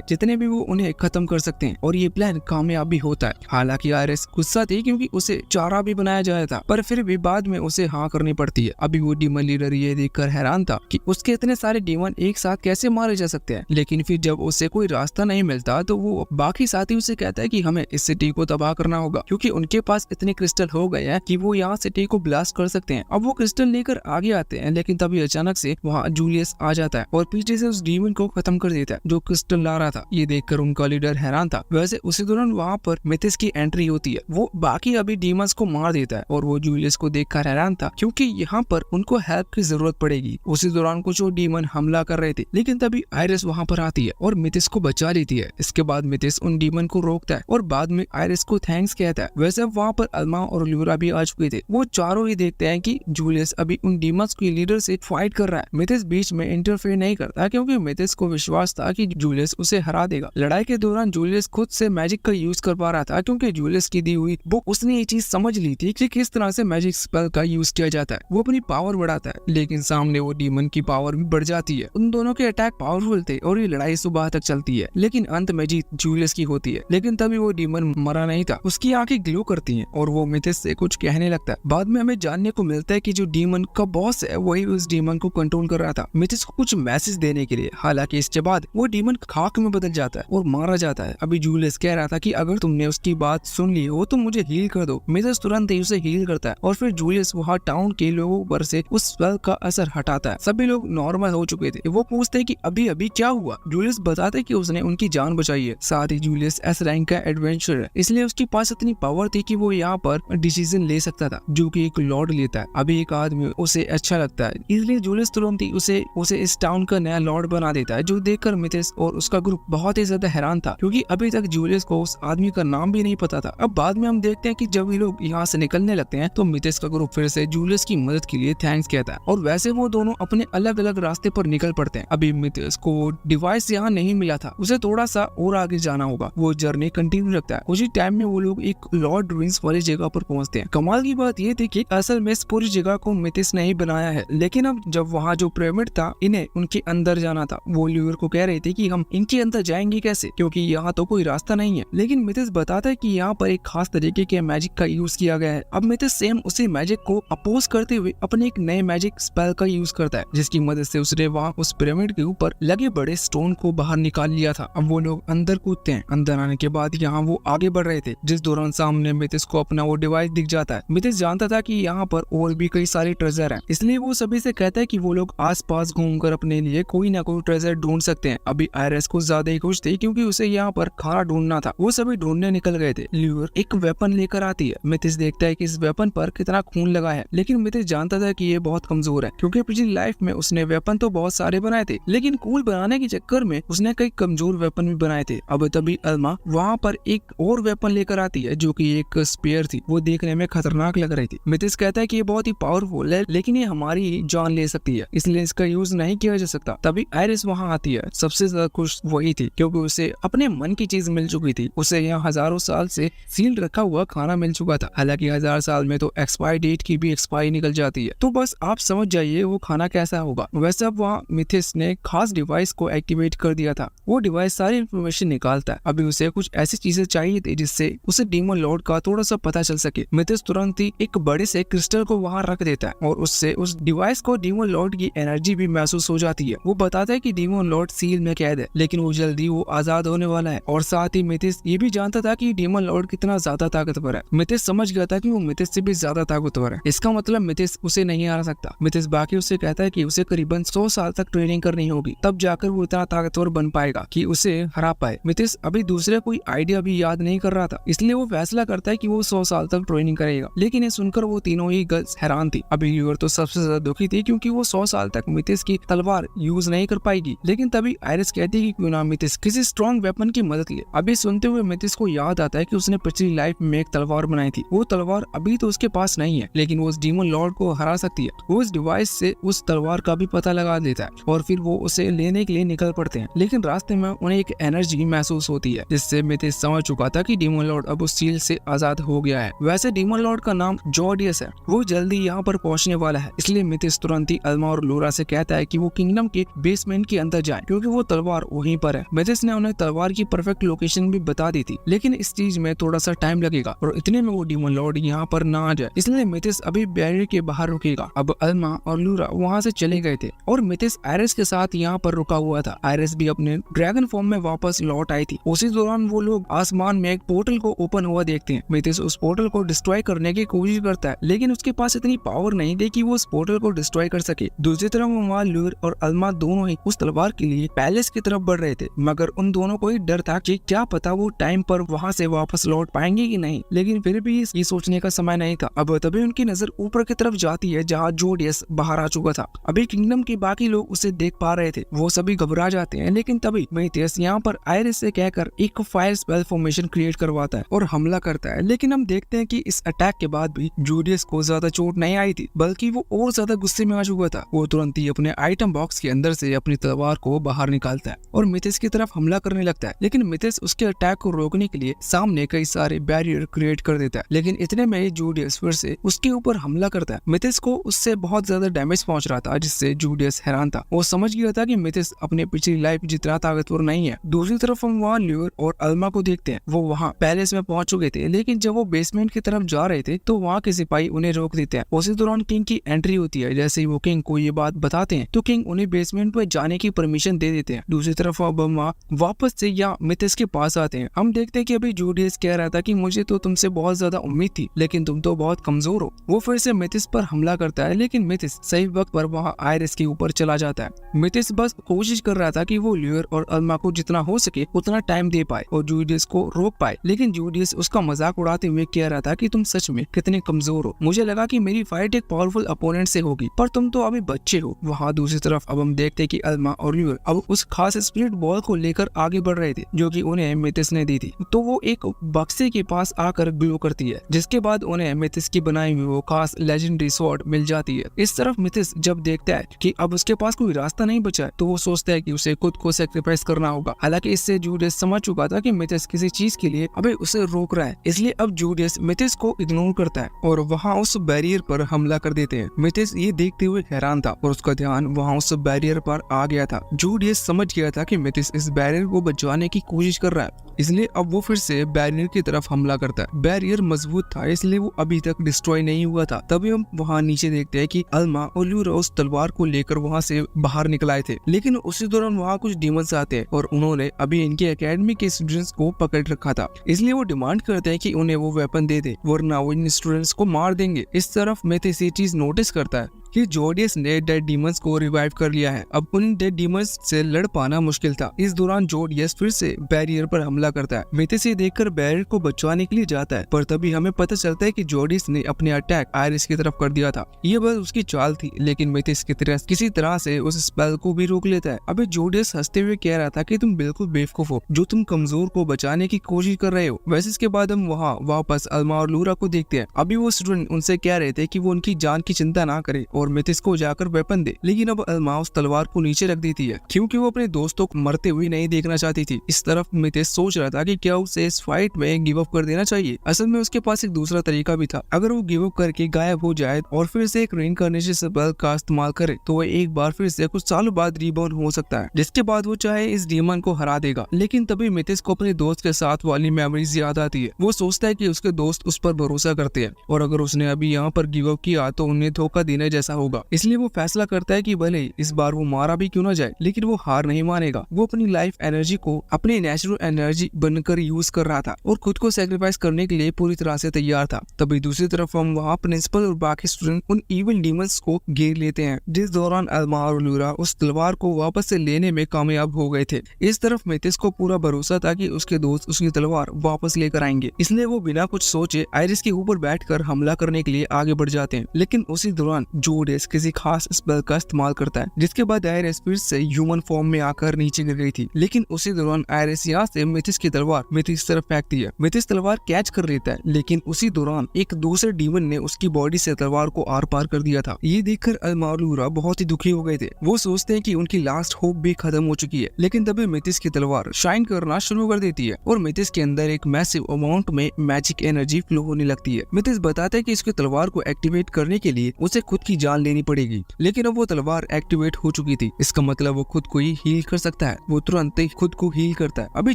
जितने भी वो उन्हें खत्म कर सकते हैं, और ये प्लान कामयाब भी होता है। हालांकि आयरिस गुस्सा थी क्योंकि उसे चारा भी बनाया जाया था, पर फिर भी बाद में उसे हाँ करनी पड़ती है। अभी वो डीमन लीडर ये देखकर हैरान था कि उसके इतने सारे डीमन एक साथ कैसे मारे जा सकते हैं। लेकिन फिर जब उसे कोई रास्ता नहीं मिलता तो वो बाकी साथी उसे कहता है कि हमें इस सिटी को तबाह करना होगा, क्योंकि उनके पास इतने क्रिस्टल हो गए हैं कि वो यहाँ सिटी को ब्लास्ट कर सकते हैं। अब वो क्रिस्टल लेकर आगे आते हैं, लेकिन तभी अचानक से वहाँ जूलियस आ जाता है और पीछे से उस डीमन को खत्म कर देता है जो क्रिस्टल ला रहा था। ये देखकर उनका लीडर हैरान था। वैसे उसी दौरान वहाँ पर मिथिस की एंट्री होती है। वो बाकी अभी डीमंस को मार देता है और वो जूलियस को देखकर हैरान था क्योंकि यहाँ पर उनको हेल्प की जरूरत पड़ेगी। उसी दौरान कुछ और डीमन हमला कर रहे थे, लेकिन तभी आयरिस वहाँ पर आती है और मिथिस को बचा लेती है। इसके बाद मिथिस उन डीमन को रोकता है और बाद में आयरिस को थैंक्स कहता है। वैसे अब वहाँ पर अल्मा और ल्यूरा भी आ चुके थे। वो चारों ही देखते हैं कि जूलियस अभी उन डीमंस के लीडर से फाइट कर रहा है। मिथिस बीच में इंटरफेयर नहीं करता क्योंकि मिथिस को विश्वास था कि जूलियस उसे हरा देगा। लड़ाई के दौरान जूलियस खुद से मैजिक का यूज कर पा रहा था क्योंकि जूलियस की दी हुई बुक उसने ये चीज समझ ली थी कि किस तरह से मैजिक स्पेल का यूज किया जाता है। वो अपनी पावर बढ़ाता है, लेकिन सामने वो डीमन की पावर भी बढ़ जाती है। उन दोनों के अटैक पावरफुल थे और ये लड़ाई सुबह तक चलती है, लेकिन अंत में जीत जूलियस की होती है। लेकिन तभी वो डीमन मरा नहीं था। उसकी आंखें ग्लो करती हैं और वो मिथिस से कुछ कहने लगता है। बाद में हमें जानने को मिलता है कि जो डीमन का बॉस है वही उस डीमन को कंट्रोल कर रहा था मिथिस को कुछ मैसेज देने के लिए। हालांकि इसके बाद वो डीमन खाक में बदल जाता है और मारा जाता है। अभी जूलियस कह रहा था कि अगर तुमने उसकी बात सुन ली हो तो मुझे हील कर दो। मिथिस तुरंत ही उसे हील करता है और फिर जूलियस वहाँ टाउन के लोगों पर से उस स्पेल का असर हटाता है। सभी लोग नॉर्मल हो चुके थे। वो पूछते हैं कि अभी अभी क्या हुआ। जूलियस बताते कि उसने उनकी जान बचाई है। साथ ही जूलियस एस रैंक का एडवेंचर है, इसलिए उसके पास इतनी पावर थी कि वो यहाँ पर डिसीजन ले सकता था जो कि एक लॉर्ड लेता है। अभी एक आदमी उसे अच्छा लगता है, इसलिए जूलियस तुरंत ही उसे इस टाउन का नया लॉर्ड बना देता है, जो देखकर मिथिस और उसका ग्रुप बहुत ही ज्यादा हैरान था क्योंकि अभी तक जूलियस को उस आदमी का नाम भी नहीं पता था। अब बाद में हम देखते हैं कि जब ये लोग यहाँ से निकलने लगते हैं तो मिथिस का ग्रुप फिर से जूलियस की मदद के लिए थैंक्स कहता है और वैसे वो दोनों अपने अलग अलग रास्ते पर निकल पड़ते हैं। अभी मिथिस को डिवाइस यहाँ नहीं मिला था, उसे थोड़ा सा और आगे जाना होगा। वो जर्नी कंटिन्यू रखता है। उसी टाइम में वो लोग एक लॉर्ड रुइंस वाली जगह पर पहुंचते हैं। कमाल की बात ये थी कि असल में इस पूरी जगह को मिथिस ने ही बनाया है, लेकिन अब जब वहाँ जो पिरामिड था इन्हें उनके अंदर जाना था। वो ल्यूर को कह रहे थे कि हम इनके अंदर जाएंगे कैसे, क्योंकि यहाँ तो कोई रास्ता नहीं है। लेकिन मिथिस बताता है कि यहाँ पर एक खास तरीके के मैजिक का यूज किया गया है। अब मिथिस सेम उसी मैजिक को अपोज करते हुए अपने एक नए मैजिक स्पेल का यूज करता है, जिसकी मदद से उसने वहाँ उस पिरामिड के ऊपर लगे बड़े स्टोन को बाहर निकाल लिया था। अब वो लोग अंदर कूदते हैं। अंदर आने के बाद यहाँ वो आगे बढ़ रहे थे, जिस दौरान सामने मिथिस को अपना वो डिवाइस दिख जाता है। मिथिस जानता था कि यहाँ पर और भी कई सारे ट्रेजर हैं, इसलिए वो सभी से कहता है कि वो लोग आसपास घूमकर अपने लिए कोई ना कोई ट्रेजर ढूंढ सकते हैं। अभी आयरिस को ज्यादा ही खुश थी क्योंकि उसे यहाँ पर खाना ढूंढना था। वो सभी ढूंढने निकल गए थे। ल्यूर एक वेपन लेकर आती है। मिथिस देखता है कि इस वेपन पर कितना खून लगा है, लेकिन मिथिस जानता था कि ये बहुत कमजोर है क्योंकि पिछली लाइफ में उसने वेपन तो बहुत सारे बनाए थे, लेकिन कूल बनाने के चक्कर में उसने कई कमजोर वेपन भी बनाए थे। अब तभी अल्मा वहाँ पर एक और वेपन लेकर आती है जो कि एक स्पेयर थी। वो देखने में खतरनाक लग रही थी। मिथिस कहता है कि ये बहुत ही पावरफुल है, लेकिन ये हमारी जान ले सकती है, इसलिए इसका यूज नहीं किया जा सकता। तभी आयरिस वहाँ आती है। सबसे ज्यादा खुश वही थी क्योंकि उसे अपने मन की चीज मिल चुकी थी। उसे यहाँ हजारों साल से सील रखा हुआ खाना मिल चुका था। हालांकि 1000 साल में तो एक्सपायरी डेट की भी एक्सपायरी निकल जाती है, तो बस आप समझ जाइए वो खाना कैसा होगा। वैसे अब वहाँ मिथिस ने खास डिवाइस को एक्टिवेट कर दिया था। वो डिवाइस सारी इंफॉर्मेशन निकालता है। अभी उसे कुछ ऐसी चीजें चाहिए थी जिससे उसे डीमन लॉर्ड का थोड़ा सा पता चल सके। मिथिस तुरंत ही एक बड़े से क्रिस्टल को वहाँ रख देता है और उससे उस डिवाइस को डीमन लॉर्ड की एनर्जी भी महसूस हो जाती है। वो बताता है कि डीमन लॉर्ड सील में कैद है, लेकिन वो जल्दी वो आजाद होने वाला है। और साथ ही मिथिस ये भी जानता था कि डीमन लॉर्ड कितना ज्यादा ताकतवर है। मिथिस समझ गया था कि वो मिथिस से भी ज्यादा ताकतवर है। इसका मतलब मिथिस उसे नहीं हरा सकता। मिथिस बाकी उससे कहता है कि उसे करीबन 100 साल तक ट्रेनिंग करनी होगी, तब जाकर वो इतना ताकतवर बन पाएगा कि उसे हरा पाए। मिथिस अभी दूसरे कोई आइडिया भी याद नहीं कर रहा था, इसलिए वो फैसला करता है कि वो 100 साल तक ट्रेनिंग करेगा। लेकिन ये सुनकर वो तीनों ही गर्ल्स हैरान थी। अभी ल्यूर तो सबसे ज्यादा दुखी थी क्योंकि वो 100 साल तक मिथिस की तलवार यूज नहीं कर पाएगी। लेकिन तभी आयरिस कहती है कि क्यों ना मिथिस किसी स्ट्रॉन्ग वेपन की मदद ले। अभी सुनते हुए मिथिस को याद आता है कि उसने पिछली लाइफ में एक तलवार बनाई थी। वो तलवार अभी तो उसके पास नहीं है, लेकिन वो उस डीमन लॉर्ड को हरा सकती है। वो उस डिवाइस से उस तलवार का भी पता लगा देता है और फिर वो उसे लेने के लिए निकल पड़ते हैं। लेकिन रास्ते में उन्हें एक एनर्जी महसूस होती है, जिससे मिथिस समझ चुका था कि डीमन लॉर्ड अब उस सील से आजाद हो गया है। वैसे डीमन लॉर्ड का नाम जॉर्डियस है, वो जल्दी यहाँ पर पहुंचने वाला है। इसलिए मिथिस तुरंत ही अल्मा और लोरा से कहता है कि वो किंगडम के बेसमेंट के अंदर जाएं, क्योंकि वो तलवार वहीं पर है। मिथिस ने उन्हें तलवार की परफेक्ट लोकेशन भी बता दी थी, लेकिन इस चीज में थोड़ा सा टाइम लगेगा और इतने में वो डीमन लॉर्ड यहाँ पर ना आ जाए, इसलिए मिथिस अभी बैरियर के बाहर रुकेगा। अब अल्मा और लोरा वहाँ से चले गए थे और मिथिस आयरिस के साथ यहाँ पर रुका हुआ था। आयरिस भी अपने ड्रैगन फॉर्म में वापस लौट आई थी। उसी दौरान वो लोग आसमान में एक पोर्टल को ओपन हुआ देखते हैं। मिथिस उस पोर्टल को डिस्ट्रॉय करने की कोशिश करता है, लेकिन उसके पास इतनी पावर नहीं थी कि वो उस पोर्टल को डिस्ट्रॉय कर सके। दूसरी तरफ वहाँ लूर और अल्मा दोनों ही उस तलवार के लिए पैलेस की तरफ बढ़ रहे थे, मगर उन दोनों को ही डर था कि क्या पता वो टाइम पर वहाँ से वापस लौट पाएंगे कि नहीं। लेकिन फिर भी ये सोचने का समय नहीं था। अब तभी उनकी नजर ऊपर की तरफ जाती है, जहाँ जॉर्डियस बाहर आ चुका था। अभी किंगडम के बाकी लोग उसे देख पा रहे थे, वो सभी घबरा जाते हैं। लेकिन तभी मिथिस यहाँ पर आयरिस से कहकर एक फायर स्पेल फॉर्मेशन क्रिएट करवाता है और हमला करता है। लेकिन हम देखते हैं कि इस अटैक के बाद भी जॉर्डियस को ज्यादा चोट नहीं आई थी, बल्कि वो और ज्यादा गुस्से में आ चुका था। वो तुरंत ही अपने आइटम बॉक्स के अंदर से अपनी तलवार को बाहर निकालता है और मिथिस की तरफ हमला करने लगता है। लेकिन मिथिस उसके अटैक को रोकने के लिए सामने कई सारे बैरियर क्रिएट कर देता है। लेकिन इतने में जॉर्डियस फिर से उसके ऊपर हमला करता है। मिथिस को उससे बहुत ज्यादा डैमेज पहुंच रहा था, जिससे जॉर्डियस हैरान था। वो समझ गया था कि मिथिस अपने पिछली लाइफ जितना ताकतवर नहीं है। दूसरी तरफ हम वहाँ ल्यूर और अल्मा को देखते हैं। वो वहाँ पैलेस में पहुंच चुके थे, लेकिन जब वो बेसमेंट की तरफ जा रहे थे तो वहाँ के सिपाही उन्हें रोक देते हैं। उसी दौरान किंग की एंट्री होती है। जैसे ही वो किंग को ये बात बताते हैं तो किंग उन्हें बेसमेंट में जाने की परमिशन दे देते हैं। दूसरी तरफ अब हम वापस से या मिथिस के पास आते हैं। हम देखते हैं कि अभी जॉर्डियस कह रहा था कि मुझे तो तुमसे बहुत ज्यादा उम्मीद थी, लेकिन तुम तो बहुत कमजोर हो। वो फिर से मिथिस पर हमला करता है, लेकिन मिथिस सही वक्त पर वहाँ आयरिस के ऊपर चला जाता है। मिथिस बस कोशिश कर रहा था कि वो ल्यूर और अल्मा को जितना हो सके उतना टाइम दे पाए और जॉर्डियस को रोक पाए, लेकिन जॉर्डियस उसका मजाक उड़ाते हुए कह रहा था कि तुम सच में कितने कमजोर हो। मुझे लगा कि मेरी फाइट एक पावरफुल अपोनेंट से होगी, पर तुम तो अभी बच्चे हो। वहाँ दूसरी तरफ अब हम देखते हैं कि अल्मा और ल्यूर अब उस खास स्पिरिट बॉल को लेकर आगे बढ़ रहे थे, जो कि उन्हें मिथिस ने दी थी। तो वो एक बक्से के पास आकर ग्लो करती है, जिसके बाद उन्हें मिथिस की बनाई हुई वो खास लेजेंडरी स्वॉर्ड मिल जाती है। इस तरफ मिथिस जब देखता है कि अब उसके पास कोई रास्ता नहीं बचा है, तो वो सोचता है कि उसे खुद को सेक्रीफाइस करना होगा। हालांकि इससे जॉर्डियस समझ चुका था कि मिथिस किसी चीज के लिए अभी उसे रोक रहा है, इसलिए अब जॉर्डियस मिथिस को इग्नोर करता है और वहाँ उस बैरियर पर हमला कर देते हैं। मिथिस ये देखते हुए हैरान था और उसका ध्यान वहाँ उस बैरियर पर आ गया था। जॉर्डियस समझ गया था कि मिथिस इस बैरियर को बचाने की कोशिश कर रहा है, इसलिए अब वो फिर से बैरियर की तरफ हमला करता है। बैरियर मजबूत था, इसलिए वो अभी तक डिस्ट्रॉय नहीं हुआ था। तभी हम वहाँ नीचे देखते हैं कि अल्मा और ल्यूरा उस तलवार को लेकर वहाँ से बाहर निकल आए थे। लेकिन उसी दौरान वहाँ कुछ डीमंस आते हैं और उन्होंने अभी इनके एकेडमी के स्टूडेंट्स को पकड़ रखा था, इसलिए वो डिमांड करते हैं कि उन्हें वो वेपन दे दे, वरना वो इन स्टूडेंट्स को मार देंगे। इस तरफ मिथिस ये चीज नोटिस करता है कि जॉर्डियस ने डेड डीमंस को रिवाइव कर लिया है। अब उन डेड डीमंस से लड़ पाना मुश्किल था। इस दौरान जॉर्डियस फिर से बैरियर पर हमला करता है। मिथिस ये देखकर बैरियर को बचाने के लिए जाता है, पर तभी हमें पता चलता है कि जॉर्डियस ने अपने अटैक आयरिस की तरफ कर दिया था। ये बस उसकी चाल थी, लेकिन मिथिस किसी तरह से उस स्पेल को भी रोक लेता है। अभी जॉर्डियस हंसते हुए कह रहा था कि तुम बिल्कुल बेवकूफ हो, जो तुम कमजोर को बचाने की कोशिश कर रहे हो। वैसे इसके बाद हम वहाँ वापस अल्मा और लूरा को देखते हैं। अभी वो स्टूडेंट उनसे कह रहे थे कि वो उनकी जान की चिंता ना करे और मिथिस को जाकर वेपन दे, लेकिन अब अल्मा उस तलवार को नीचे रख देती है, क्योंकि वो अपने दोस्तों को मरते हुए नहीं देखना चाहती थी। इस तरफ मिथिस सोच रहा था कि क्या उसे इस फाइट में गिव अप कर देना चाहिए। असल में उसके पास एक दूसरा तरीका भी था। अगर वो गिव अप करके गायब हो जाए और फिर से एक रीइंकार्नेशन स्पेल का इस्तेमाल करे, तो वो एक बार फिर से कुछ सालों बाद रीबॉर्न हो सकता है, जिसके बाद वो चाहे इस डीमन को हरा देगा। लेकिन तभी मिथिस को अपने दोस्त के साथ वाली मेमोरीज याद आती है। वो सोचता है कि उसके दोस्त उस पर भरोसा करते हैं और अगर उसने अभी यहाँ पर गिव अप किया तो उन्हें धोखा देने जैसा होगा। इसलिए वो फैसला करता है कि भले इस बार वो मारा भी क्यों ना जाए, लेकिन वो हार नहीं मानेगा। वो अपनी लाइफ एनर्जी को अपनी नेचुरल एनर्जी बनकर यूज कर रहा था और खुद को सेक्रीफाइस करने के लिए पूरी तरह से तैयार था। तभी दूसरी तरफ हम वहाँ प्रिंसिपल और बाकी स्टूडेंट उन इविल डीमंस को घेर लेते हैं, जिस दौरान अल्मा और लूरा उस तलवार को वापस से लेने में कामयाब हो गए थे। इस तरफ मिथिस को पूरा भरोसा था कि उसके दोस्त उसकी तलवार वापस लेकर आएंगे, इसलिए वो बिना कुछ सोचे आयरिस के ऊपर बैठकर हमला करने के लिए आगे बढ़ जाते हैं। लेकिन उसी दौरान जूडियस किसी खास स्पेल का इस्तेमाल करता है, जिसके बाद आयरिस फिर से ह्यूमन फॉर्म में आकर नीचे गिर गई थी। लेकिन उसी दौरान आयरिस यहाँ से मिथिस की तलवार मिथिस तरफ फेंकती है। मिथिस तलवार कैच कर लेता है, लेकिन उसी दौरान एक दूसरे डीमन ने उसकी बॉडी से तलवार को आर पार कर दिया था। ये देखकर अल्मा और लूरा बहुत ही दुखी हो गए थे। वो सोचते हैं कि उनकी लास्ट होप भी खत्म हो चुकी है, लेकिन तभी मिथिस की तलवार शाइन करना शुरू कर देती है और मिथिस के अंदर एक मैसिव अमाउंट में मैजिक एनर्जी फ्लो होने लगती है। मिथिस बताता है कि इसकी तलवार को एक्टिवेट करने के लिए उसे खुद की जान लेनी पड़ेगी, लेकिन अब वो तलवार एक्टिवेट हो चुकी थी। इसका मतलब वो खुद को ही हील कर सकता है। वो तुरंत ही खुद को हील करता है। अभी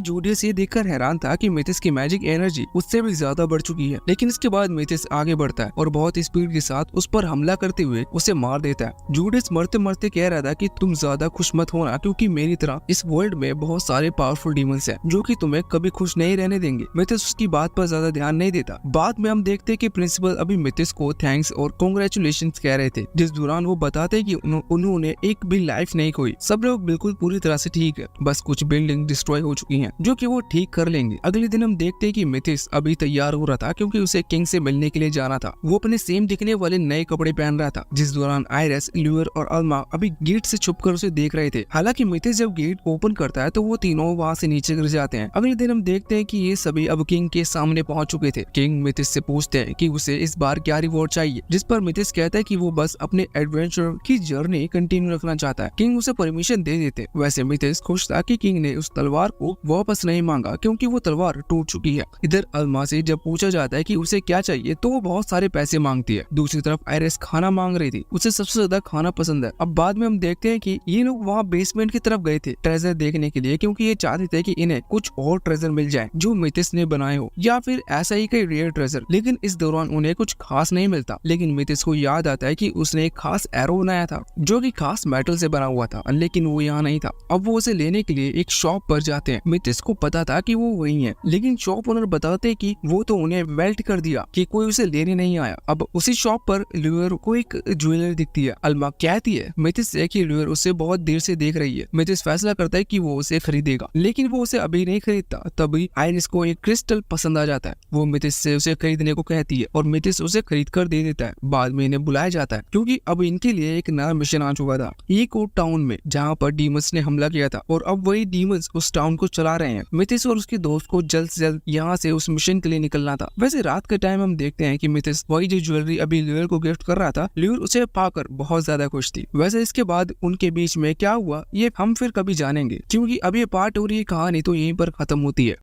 जूडियस ये देखकर हैरान था कि मिथिस की मैजिक एनर्जी उससे भी ज्यादा बढ़ चुकी है, लेकिन इसके बाद मिथिस आगे बढ़ता है और बहुत स्पीड के साथ उस पर हमला करते हुए उसे मार देता है। जूडियस मरते मरते कह रहा था कि तुम ज्यादा खुश मत होना, क्योंकि मेरी तरह इस वर्ल्ड में बहुत सारे पावरफुल डीमंस हैं जो कि तुम्हें कभी खुश नहीं रहने देंगे। मिथिस उसकी बात पर ज्यादा ध्यान नहीं देता। बाद में हम देखते हैं कि प्रिंसिपल अभी मिथिस को थैंक्स और कांग्रेचुलेशंस कह रहे थे, जिस दौरान वो बताते कि उन्होंने एक भी लाइफ नहीं खोई। सब लोग बिल्कुल पूरी तरह से ठीक है, बस कुछ बिल्डिंग डिस्ट्रॉय हो चुकी हैं जो कि वो ठीक कर लेंगे। अगले दिन हम देखते हैं कि मिथिस अभी तैयार हो रहा था क्योंकि उसे किंग से मिलने के लिए जाना था। वो अपने सेम दिखने वाले नए कपड़े पहन रहा था, जिस दौरान आयरिस, ल्यूर और अल्मा अभी गेट से छुपकर उसे देख रहे थे। हालांकि मिथिस जब गेट ओपन करता है तो वो तीनों वहाँ से नीचे गिर जाते हैं। अगले दिन हम देखते हैं कि ये सभी अब किंग के सामने पहुंच चुके थे। किंग मिथिस से पूछते हैं कि उसे इस बार क्या रिवॉर्ड चाहिए, जिस पर मिथिस कहता है कि वो बस अपने एडवेंचर की जर्नी कंटिन्यू रखना चाहता है। किंग उसे परमिशन दे देते। वैसे मिथिस खुश था कि किंग ने उस तलवार को वापस नहीं मांगा क्योंकि वो तलवार टूट चुकी है। इधर अल्मा से जब पूछा जाता है कि उसे क्या चाहिए तो वो बहुत सारे पैसे मांगती है। दूसरी तरफ आयरिस खाना मांग रही थी, उसे सबसे ज्यादा खाना पसंद है। अब बाद में हम देखते हैं कि ये लोग वहाँ बेसमेंट की तरफ गए थे ट्रेजर देखने के लिए, क्योंकि ये चाहते थे कि इन्हें कुछ और ट्रेजर मिल जाए जो मिथिस ने बनाए हो, या फिर ऐसा ही कोई रेयर ट्रेजर। लेकिन इस दौरान उन्हें कुछ खास नहीं मिलता। लेकिन मिथिस को याद आता है कि उसने एक खास एरो बनाया था जो कि खास मेटल से बना हुआ था, लेकिन वो यहाँ नहीं था। अब वो उसे लेने के लिए एक शॉप पर जाते हैं। मिथिस को पता था कि वो वही है, लेकिन शॉप ओनर बताते कि वो तो उन्हें मेल्ट कर दिया, कि कोई उसे लेने नहीं आया। अब उसी शॉप पर ल्यूर को एक ज्वेलरी दिखती है। अल्मा कहती है मिथिस से कि ल्यूर उसे बहुत देर से देख रही है। मिथिस फैसला करता है कि वो उसे खरीदेगा, लेकिन वो उसे अभी नहीं खरीदता। तभी आयरिस को एक क्रिस्टल पसंद आ जाता है। वो मिथिस से उसे खरीदने को कहती है और मिथिस उसे खरीद कर दे देता है। बाद में इन्हें बुलाया जाता है क्योंकि अब इनके लिए एक नया मिशन आ चुका था एक और टाउन में जहाँ पर डीमंस ने हमला किया था, और अब वही डीमंस उस टाउन को चला रहे हैं। मिथिस और उसके दोस्त को जल्द से जल्द यहाँ से उस मिशन के लिए निकलना था। वैसे रात के टाइम हम देखते हैं कि मिथिस वही जो ज्वेलरी अभी ल्यूर को गिफ्ट कर रहा था, ल्यूर उसे पाकर बहुत ज्यादा खुश थी। वैसे इसके बाद उनके बीच में क्या हुआ ये हम फिर कभी जानेंगे, क्योंकि अब ये पार्ट और ये कहानी तो यहीं पर खत्म होती है।